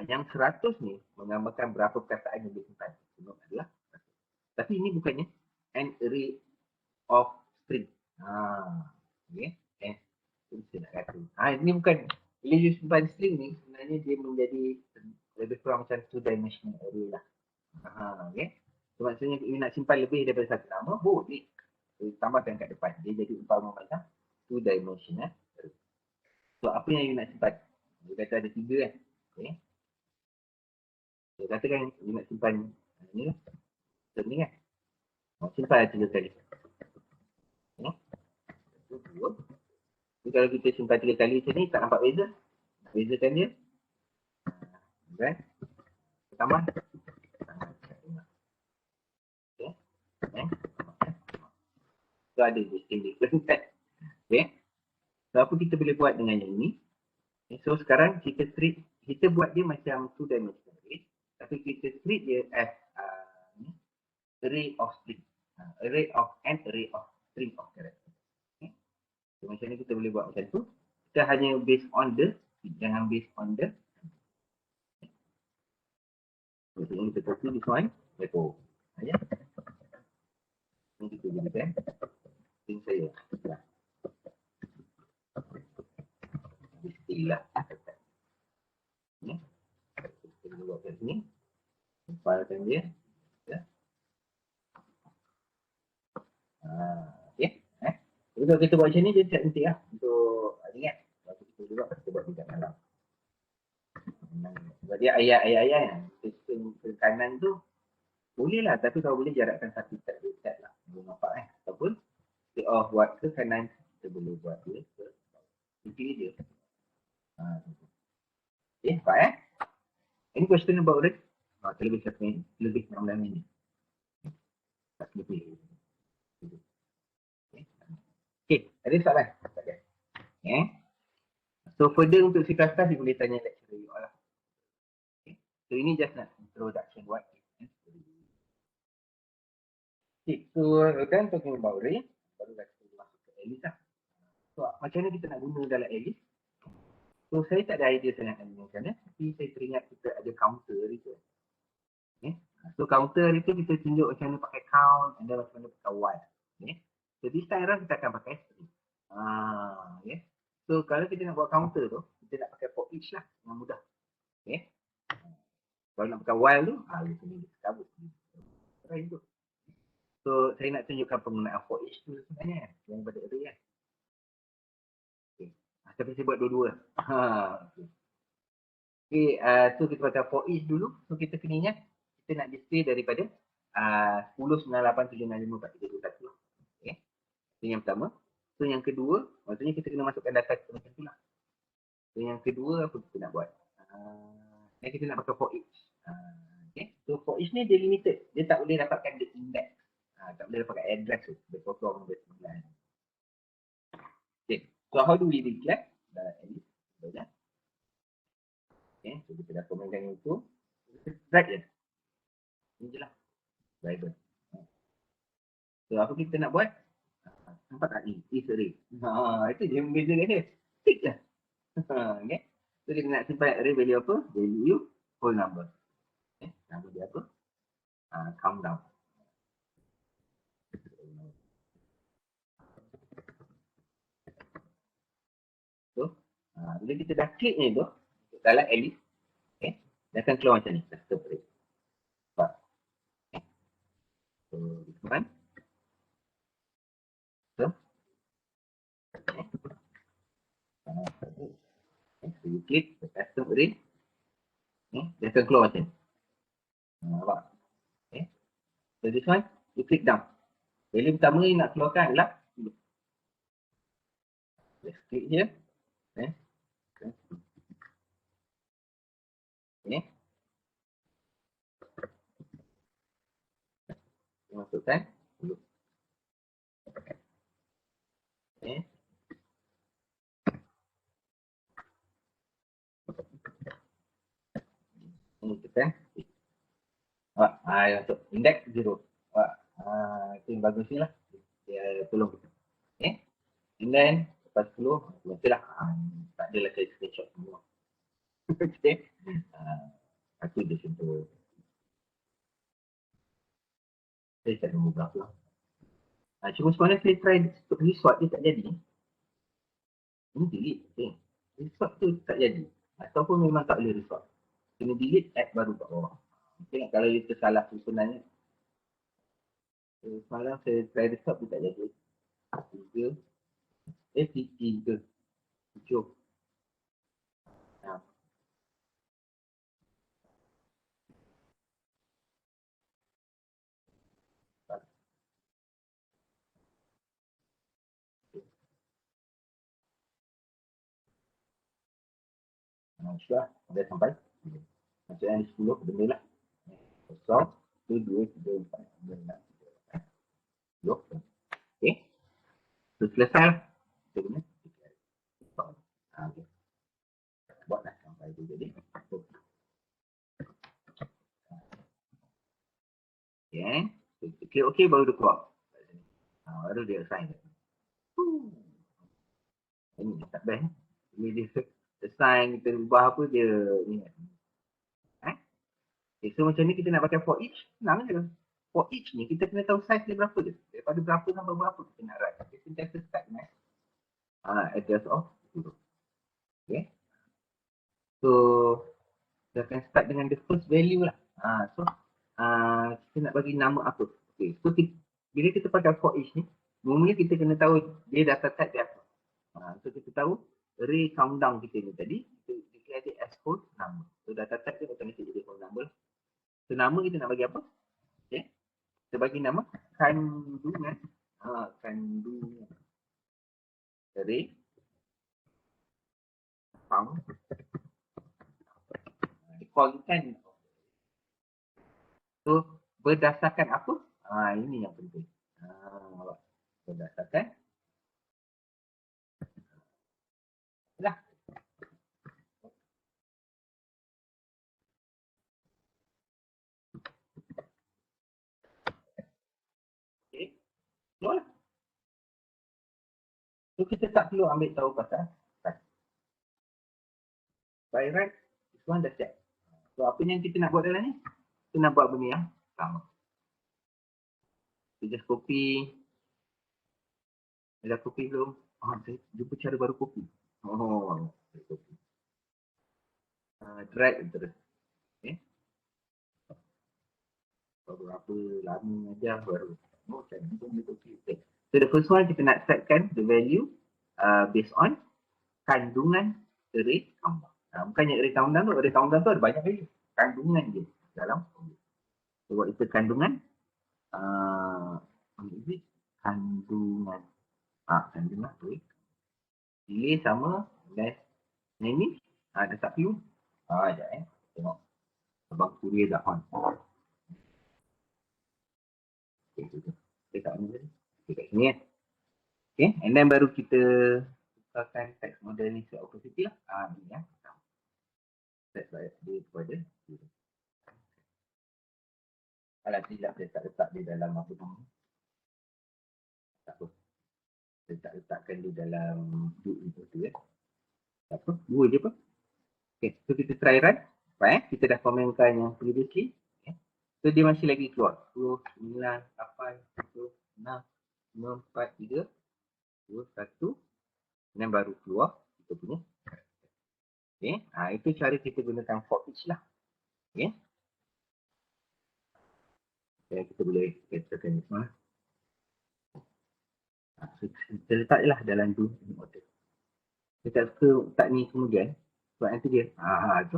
yang 100 ni menggambarkan berapa perkataan yang disimpan. Sebab adalah 100. Tapi ini bukannya an array of string. Okay. Kita nak kata. Ini bukan, bila you simpan string ni, sebenarnya dia menjadi lebih kurang macam 2-dimensional array lah. Okay. So maksudnya you nak simpan lebih daripada satu nama, boleh. So, tambahkan kat depan. Dia jadi umpama macam 2-dimensional array. So apa yang you nak simpan? Dia kata ada 3 kan. Okay. So, katakan you nak simpan ni kan. Simpan 3 kali. Jadi kalau kita simpan 3 kali macam ni, tak nampak beza. Bezakan dia. Kan? Pertama. Okay. So ada distinct difference kan. Okay. So apa kita boleh buat dengan yang ini? Okay. So sekarang kita buat dia macam 2-dimensional array. Tapi kita treat dia as array of string. Array of string of character. Okay. So macam ni kita boleh buat macam tu. Kita hanya based on the, jangan based on the. Okay. Kita copy this one. Repo. Ya. Ini kita gunakan. String saya. Istilah. Ya. Kita buat kat sini. Compilekan dia. Ya. Okay. Jadi kalau kita buat macam ni, dia tak penting lah untuk ingat. Waktu kita juga, kita buat dekat dalam. Sebab dia ayat-ayat yang sistem ke kanan tu boleh lah, tapi kalau boleh jarakkan satu tab lah. Boleh nampak ataupun state of what ke kanan, kita boleh buat dia ke pilih dia. Okay, nampak Any question about it? Lebih 16 minit. Tak lebih. Okay, ada soalan? Tak ada. So further untuk C++ dia boleh tanya lecturer you all lah. Okay. So ini just nak introduction what it is. Okay, so then talking about array, baru dah kita masuk ke Alice lah. So macam mana kita nak guna dalam Alice? So saya tak ada idea sangat nak gunakan tapi saya teringat kita ada counter hari tu. Okay. So counter hari tu kita tunjuk macam mana pakai count and then macam mana pakai while. Okay. So this time around kita akan pakai string. Okay. So kalau kita nak buat counter tu, kita nak pakai for each lah, yang mudah. Okay. Kalau nak pakai while tu, kita ni cabut. Try tu. So saya nak tunjukkan penggunaan for each tu sebenarnya, yang pada array kan. Okay. Tapi saya buat dua-dua. Okay. So kita pakai for each dulu. So kita kena ingat, kita nak display daripada 10, 9, 8, 7, 6, 5, 4, 3, 2, 1. Okay. So yang pertama. So yang kedua, maksudnya kita kena masukkan data kita macam tu lah. So yang kedua, apa kita nak buat? Kita nak pakai for each. Okay. So for each ni dia limited. Dia tak boleh dapatkan the index. Tak boleh dapatkan address tu. Dia potong, dia sembilan. Okay. So how do we declare? Okay. So kita dah komenkan itu. Kita drag je. Ini je lah. Driver. So apa kita nak buat? Nampak tak ni? Is array. Itu dia membezakan dia. Tick lah. Okay. So kita nak simpan array value apa? Value whole number. Okay. Nama dia apa? Countdown. So, bila kita dah klik ni tu, dalam Alice, okay, dia akan keluar macam ni. Custom array. Okay. So, this one. So, okay. So, you click the custom array. Okay. Dia akan keluar macam ni. Nampak? Okay. So, this one, you click down. Value pertama yang nak keluarkan adalah let's click here. Okay. Okay. Masukkan. Okay. Ini tekan. Untuk index 0. Itu yang bagus ni lah. Dia tolong kita. Okay. And then, lepas 10, mestilah tak adalah saya screenshot semua. Okay. Aku dia sentuh. Saya tak nombor berapa. Cuma sebenarnya saya try untuk resort dia tak jadi. Ini delete. Okay. Resort tu tak jadi. Ataupun memang tak boleh resort. Kena delete, add baru kat bawah. Okay, kalau dia tersalah susunannya. Semalam saya try resort pun tak jadi. 3. 7. Sudah, dah sampai. Macam yang 10, benda lah. Kosong, 1, 2, 3, 4, 5, 6, 7, 8, 9, 10. Okay. So, selesai lah. Kita guna. Okay. Buatlah sampai tu jadi. Okay. So, kita klik OK baru dia keluar. Baru dia assign. Ini tak best. Ini dia assign, kita ubah apa dia ni. Okay, so macam ni kita nak pakai for each, senang je. For each ni kita kena tahu size dia berapa je. Daripada berapa sampai berapa kita nak write. Okay, so kita start dengan address of 0. Okay. So kita akan start dengan the first value lah. So kita nak bagi nama apa. Okay, so bila kita pakai for each ni, mula kita kena tahu dia data type dia apa. So kita tahu array countdown kita ni tadi, kita declare dia as whole number. So data type dia automatic jadi whole number. So nama kita nak bagi apa? Okay. Kita bagi nama kandungan Kandungan array found content. So berdasarkan apa? Ini yang penting. Berdasarkan lah. Okay. So, so kita tak perlu ambil tahu pasal by right, this one dah siap. So apa yang kita nak buat dalam ni? Kita nak buat benda yang sama. Kita just copy. Dah copy belum? Saya jumpa cara baru copy. Copy. Drag terus. Okay. Baru apa lama aja baru. Macam ni pun dia copy. Okay. So the first one kita nak setkan the value based on kandungan array countdown. Bukannya array countdown tu, array countdown tu ada banyak value. Kandungan dia dalam. So buat itu kandungan. Kandungan. Kandungan tu. Delay sama less. Ini dah tak view. Sekejap tengok. Abang Kuria dah on. Okay, kita tak on tadi. Okay, kat sini Okay, and then baru kita tukarkan text model ni ke opacity lah. Ni Text dia kepada kalau tidak dia tak letak dia dalam apa tu. Tak apa. Dia tak letakkan dia dalam loop itu tu ya. Tak apa, dua je apa. Okay, so kita try run. Kita dah komenkan yang previously. Okay. So dia masih lagi keluar. 10, 9, 8, 7, 6, 5, 4, 3, 2, 1. Dan baru keluar kita punya. Okay. Itu cara kita gunakan for each lah. Okay. Okay, kita boleh katakan ni semua. So, kita letak je lah dalam do order. Kita tak suka letak ni kemudian. Sebab nanti dia. Tu.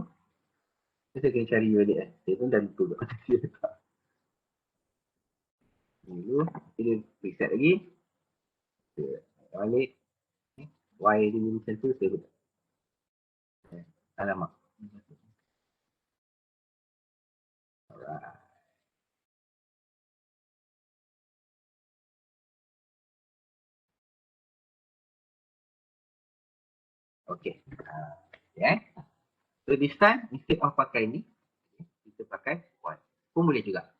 Kita kena cari valid lah. Dia pun dah lupa kat dia letak. Dulu, kita reset lagi. Kita balik. Y dia macam tu, saya letak. Alamak. Alright. Okay. So this time, instead of pakai ni, kita pakai one. Pun boleh juga.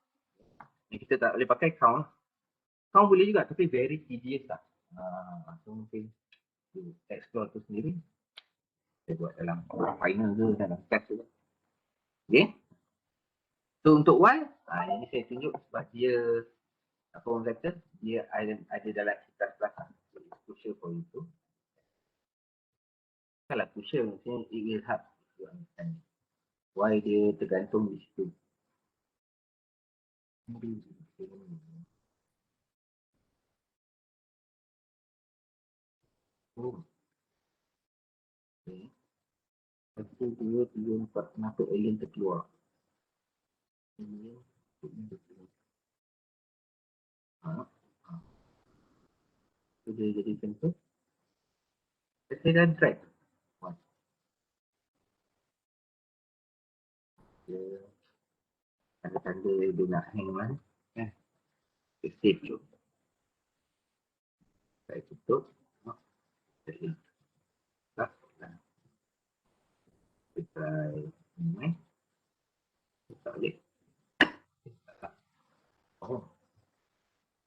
Kita tak boleh pakai count. Count boleh juga, tapi very tedious lah. So mungkin explore tu sendiri. Saya buat dalam final ke, dalam test tu. Okay. So untuk Y, ini saya tunjuk sebab dia, apa orang kata, dia ada dalam C++. Crucial for itu. Kalau crucial, maksudnya it will help to understand. Why dia tergantung di situ. Okay. 1, 2, 3, 4. Kenapa alien terkeluar? Alien terkeluar. So dia jadi macam tu. Saya dah drag. Dia tanda-tanda dia nak hang lah. Kita save dulu. Saya tutup. Saya tak. Kita try ni. Tak boleh.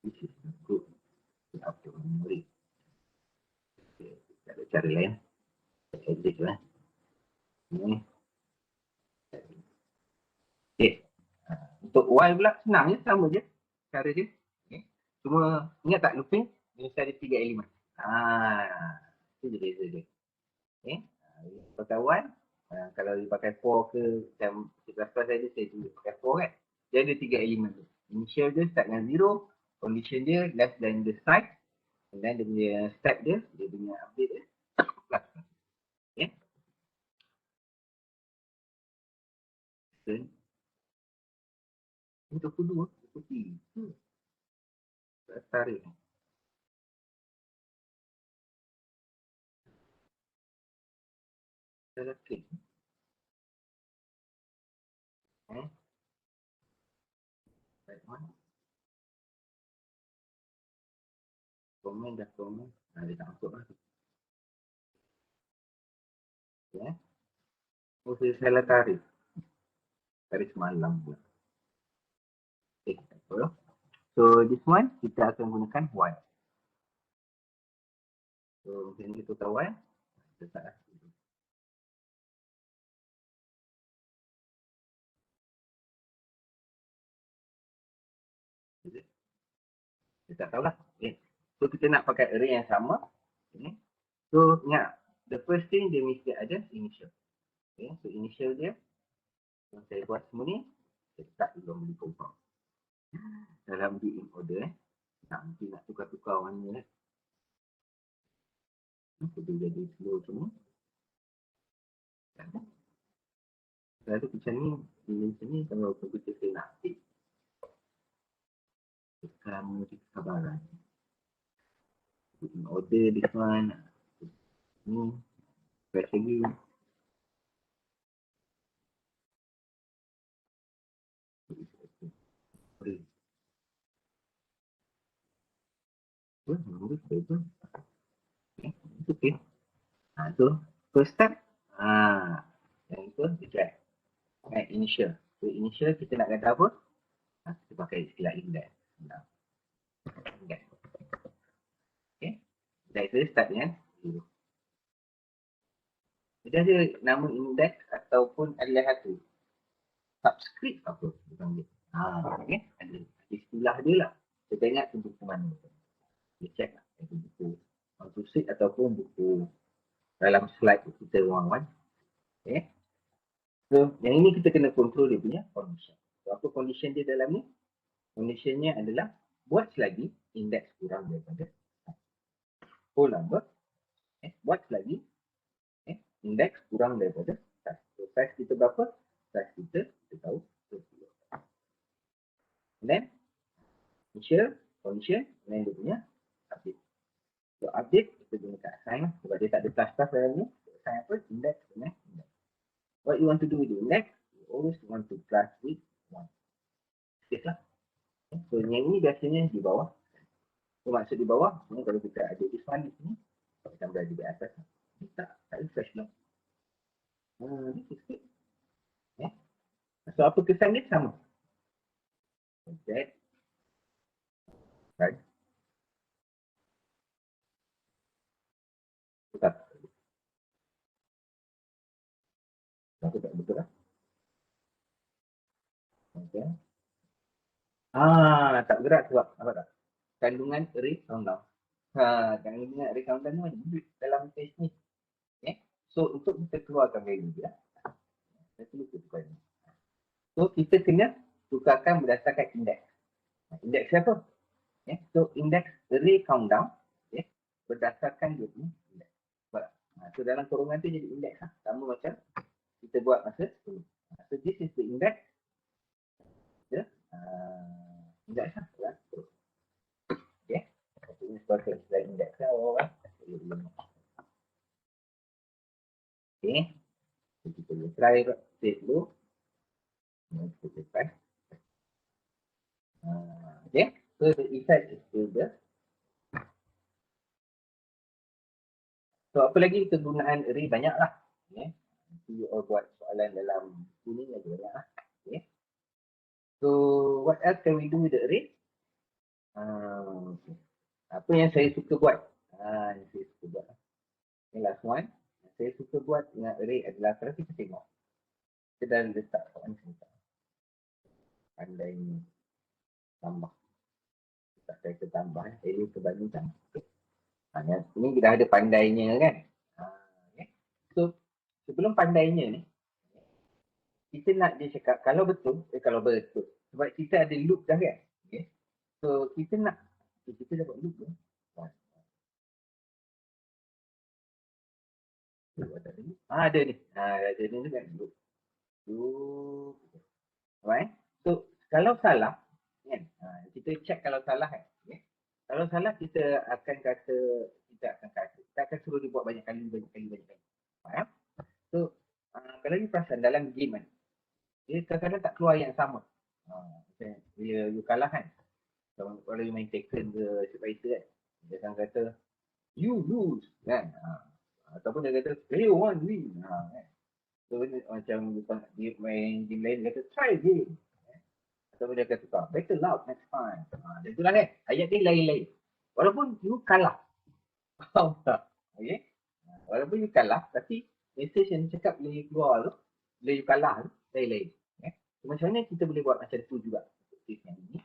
This is good. Kita update memory. Ada cara lain. Edit lah. Ni. Okay. Untuk Y pula senang je, sama je cara dia. Okay. Cuma ingat tak looping? Dia mesti ada 3 elemen. Itu je beza dia. Okay. Pakai Y, kalau dia pakai 4 ke, macam C++ tadi saya tunjuk pakai 4 kan. Dia ada 3 elemen tu. Initial dia start dengan 0, condition dia less than the size, and then dia punya step dia punya update dia plus. Okay. Ini 22, 23. Tarik. Salah klik. Right one. Komen dah komen. Dia tak masuk lah. Ya. Oh, saya salah tarik. Tarik semalam pula. Tak apa. So, this one, kita akan gunakan Y. So, mungkin kita tahu Y. Kita tak lah. Kita tak tahulah. Okay. So, kita nak pakai array yang sama. Okay. So, ingat. The first thing, dia mesti ada initial. Okay. So, initial dia. Yang saya buat semua ni. Saya letak di dalam beli compound. Dalam di in order. Nanti nak tukar-tukar warna. Kita jadi slow semua. Lalu macam ni, kalau komputer saya nak update. Sekarang mesti kesabaran. In order this one. Ni. Press lagi. Boleh. Betul. Okay. So, first step. Yang itu, kita check. Initial. So, initial kita nak kata apa? Kita pakai istilah index. Index. Okay. Index dia start dengan 0. Dia ada nama index ataupun adalah satu. Subscript apa? Okay. Ada istilah dia lah. Kita ingat tu buku mana. Kita check lah. Itu buku Manusik ataupun buku dalam slide kita one-one. Okay. So, yang ini kita kena control dia punya condition. So, apa condition dia dalam ni? Conditionnya adalah buat selagi indeks kurang daripada whole number. Buat selagi indeks kurang daripada size. So, size kita berapa? Size kita tahu. And then, initial, condition, and then dia punya update. So, update, kita gunakan assign lah. Sebab dia tak ada plus-plus dalam ni. Assign apa? Index dengan index. What you want to do with the index, you always want to plus with 1. Okay lah. So, yang ni biasanya di bawah. So, maksud di bawah, kalau kita ada this one di sini, kita berada di atas. Tak refresh lah. This is good. So, apa kesan dia? Sama. Okay. Right. Betul. Betul lah. Okay. Tak gerak sebab apa tak? Kandungan array countdown. Kandungan array countdown ni dalam test ni. Okay. So, untuk kita keluarkan value dia, kita tukar ni. So, kita kena tukarkan berdasarkan indeks. Indeks siapa? Okay. So, indeks array countdown berdasarkan dia ni indeks. So, dalam kurungan tu jadi indeks lah. Sama macam kita buat masa dulu. So, this is the index. Index lah. Okay. Ini sebagai istilah index lah orang. Okay. So, kita boleh try save dulu. Kita try. Okay. So, the effect is still there. So, apa lagi kegunaan array banyak lah. Okay. Nanti you all buat soalan dalam sini lagi banyak lah. Okay. So, what else can we do with the array? Apa yang saya suka buat? Yang saya suka buat. Yang last one. Yang saya suka buat dengan array adalah kalau kita tengok. Kita dah letak soalan sebentar. Pandai ni. Tambah. Tak saya tambah. Array kebanyakan. Ini kita ada pandainya kan. Okay. So, sebelum pandainya ni, kita nak dia cakap kalau betul. Sebab kita ada loop dah kan. Okay. So, kita nak. Kita dapat loop kan. Ada ni. Ada ni kan loop. Alright. So, kalau salah, kan? Kita check kalau salah kan. Okay. Kalau salah, kita akan suruh dia buat banyak kali. Faham? So, kalau you perasan dalam game kan, dia kadang-kadang tak keluar yang sama. Macam bila you kalah kan, kalau you main Tekken ke Street Fighter kan, dia akan kata, you lose kan. Ataupun dia kata, play one win. Kan. So macam dia main game lain, dia kata, try again. Ataupun dia kata, better luck next time. Dan itulah kan, ayat dia lain-lain. Walaupun you kalah. Faham tak? Okay? Walaupun you kalah, tapi message yang cakap bila you keluar tu, bila you kalah tu, lain-lain. So, macam mana kita boleh buat macam tu juga? Yang ini.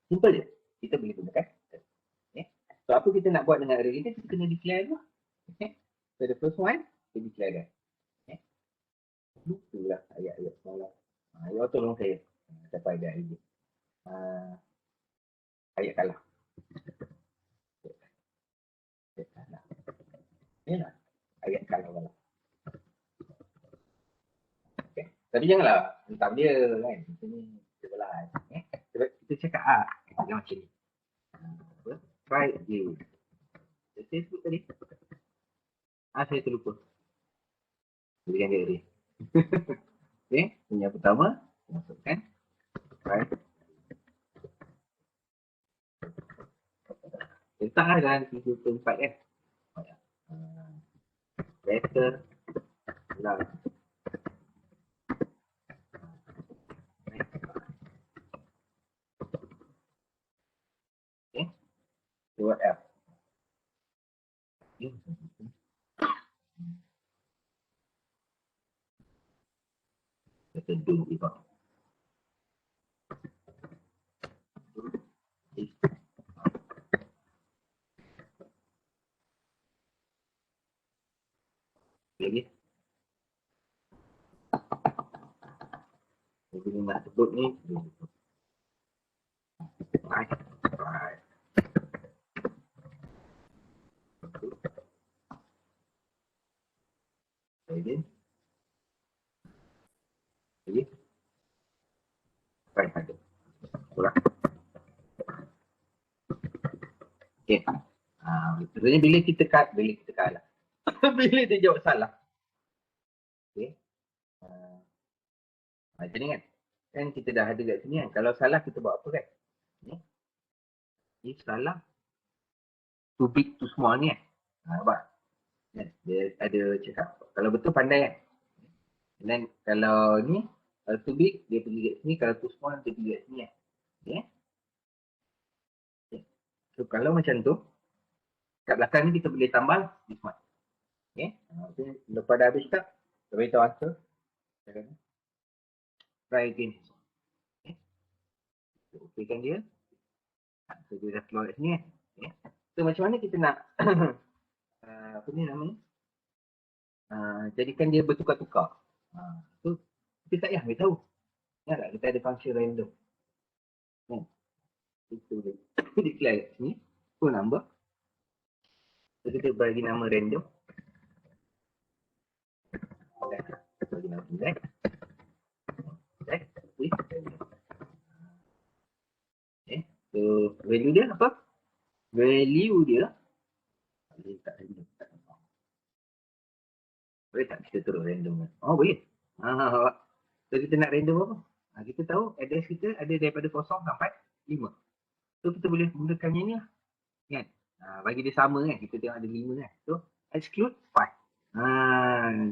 Simple je. Kita boleh gunakan. So, apa kita nak buat dengan array kita kena declare dulu. So, the first one, kita declare kan. Itulah ayat-ayat semalam. Ya, tolong saya. Sampai ada idea. Ayat kalah. Inilah ayat kalah. Okay. Tapi janganlah hentam dia kan. Kita ni sebelah. Kita cakap dia macam ni. Try again. Saya sebut tadi. Saya terlupa. Berikan dia array. Okay. Yang pertama, masukkan. Try. Letaklah dalam tempat kan. Better lah. Okay. So what else? Kita do juga. Lagi. Jadi nak sebut ni. Right. Lagi. Right. Kurang. Okay. Sebenarnya bila kita kalah. Bila dia jawab salah. Okay. Macam ni kan. Kan kita dah ada kat sini kan. Kalau salah kita buat apa kan. Ni salah. Too big, too small ni kan. Nampak. Dia ada cakap. Kalau betul pandai kan. Dan kalau ni. Kalau too big dia pergi kat sini. Kalau too small dia pergi kat sini kan. Okay. So kalau macam tu. Kat belakang ni kita boleh tambah. This one. Okay. Lepas dah habis tak. Kita beritahu answer. Try again. Okay. Okay kan dia. So dia dah keluar kat sini kan. Okay. So macam mana kita nak. Apa ni namanya. Jadikan dia bertukar-tukar. So kita tak payah beritahu. Ya tak? Kita ada function random. Kita boleh declare kat sini. Full number. So kita bagi nama random. Bagi nama index. Okay. So value dia apa? Value dia. Boleh tak kita turun random? Boleh. So kita nak random apa? Kita tahu address kita ada daripada 0 sampai 5. So kita boleh gunakan yang ni lah. Kan? Bagi dia sama kan. Kita tengok ada 5 kan. So exclude 5.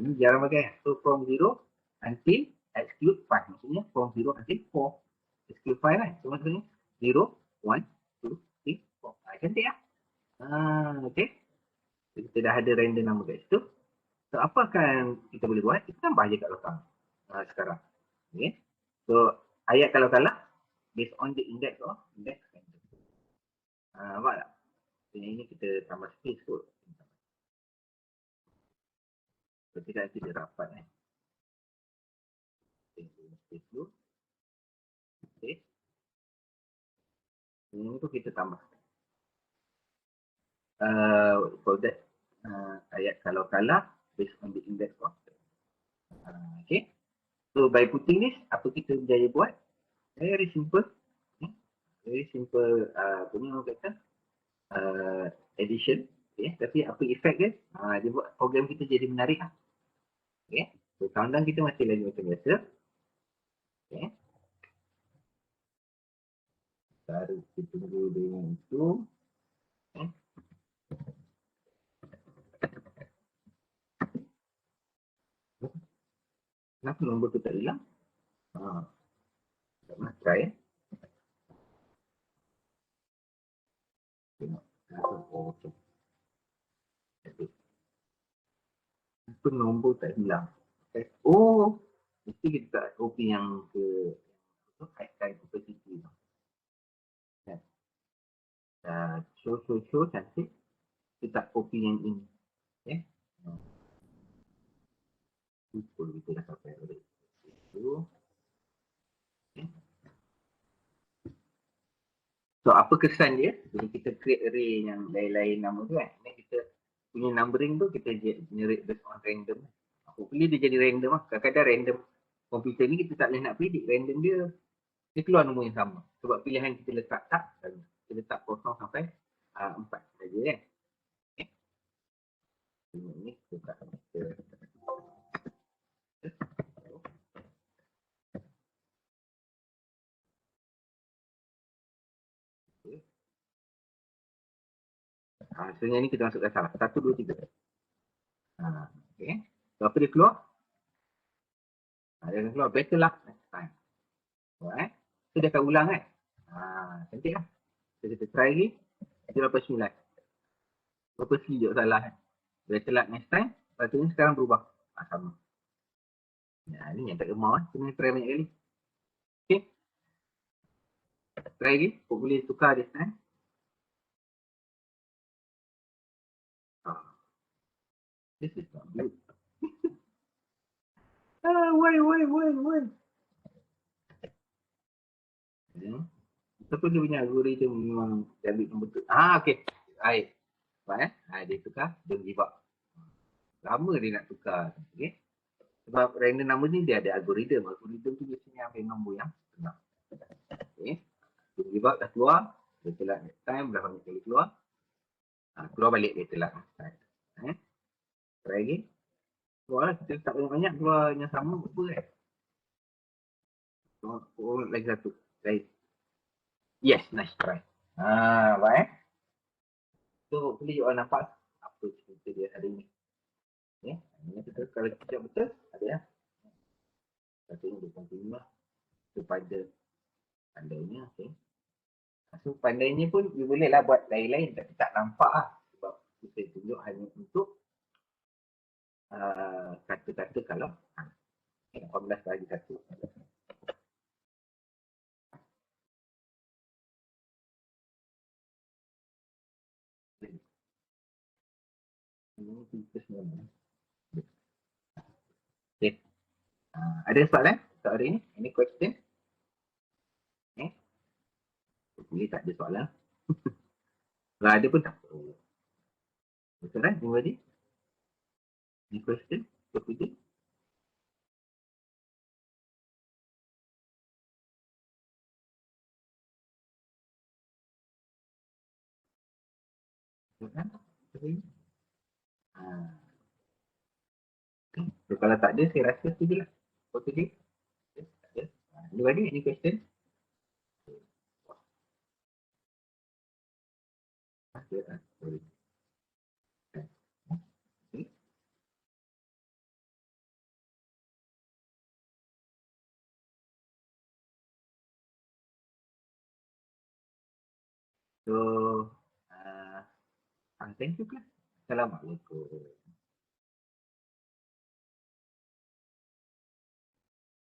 Ni jarang pakai. So from 0 until exclude 5. Maksudnya from 0 until 4. Exclude 5 kan. So maksudnya 0, 1, 2, 3, 4. Cantik lah. Okay. So, kita dah ada random number kat situ. So apa akan kita boleh buat? Kita tambah je kat belakang. Sekarang. Okay. So ayat kalau kalah based on the index of index random. Nampak tak? So ini kita tambah space kot. So kita nanti dia rapat kan. Space dulu. Okay. Ini tu kita tambah. For that ayat kalau kalah based on the index of okay. So by putting this, apa kita berjaya buat? Very simple. Very simple punya orang kata addition. Okay. Tapi apa efek dia? Dia buat program kita jadi menarik lah. Okay. So, countdown kita masih lagi macam biasa. Okay. Taruh kita tunggu dengan itu. Okay. Kenapa nombor tu tak hilang? Tak nak try eh. Tengok. Oh, okay. Itu nombor tak hilang. Okay. Oh, mesti kita tak OP yang ke kaitkan opacity tu. Kan? Show cantik. Kita tak OP yang ini. Okay. Itu kita dah sampai array. Itu. Okay. So, apa kesan dia? Bila kita create array yang lain-lain nama tu kan. Ini kita punya numbering tu kita generate based on random. Hopefully dia jadi random lah. Kadang-kadang random komputer ni kita tak boleh nak predict random dia. Dia keluar nombor yang sama. Sebab pilihan kita letak tak. Kita letak kosong sampai 4 saja kan. Okay. Ini kita sebenarnya ni kita masukkan salah. 1, 2, 3. Okay. So, apa dia keluar? Dia akan keluar better lah next time. Alright. So, dia akan ulang kan. Cantik lah. So, kita try lagi. 89. Purposely je salah kan. Better luck next time. Lepas tu ni sekarang berubah. Sama. Ni yang tak gemar. Kena try banyak kali. Okay. Try lagi. Boleh tukar this time. This is not good. Why? Siapa dia punya algorithm memang dia ambil nombor tu. Okay. Baik. Baik. Dia tukar. Don't give up. Lama dia nak tukar. Okay. Sebab random number ni dia ada algorithm. Algorithm tu biasanya ambil nombor yang senang. Okay. Don't give up dah keluar. Dia telat next time. Dah banyak kali keluar. Keluar balik dia telat next time. Try lagi. Keluar lah. Kita tak banyak-banyak keluar yang sama. Apa kan? Lagi satu. Baik. Yes, nice try. Baik. So, hopefully you all nampak apa cerita dia hari ni. Okay. Ini kita kalau kita betul, ada ya. Katanya dia continue lah. Kepada pandainya, okay. So, pandainya pun, you boleh lah buat lain-lain tapi tak nampak lah. Sebab kita tunjuk hanya untuk kata-kata kalau 18 bagi 1. Okay. Ada soalan untuk hari ni? Any question? Okay. Boleh tak ada soalan. Kalau ada pun tak apa. Betul kan? Terima kasih. Any question? Betul. Kan? Okay. So, kalau tak ada, saya rasa tu je lah. Okay. Tak ada. Anybody? Any question? Sorry. So, thank you, class. Assalamualaikum.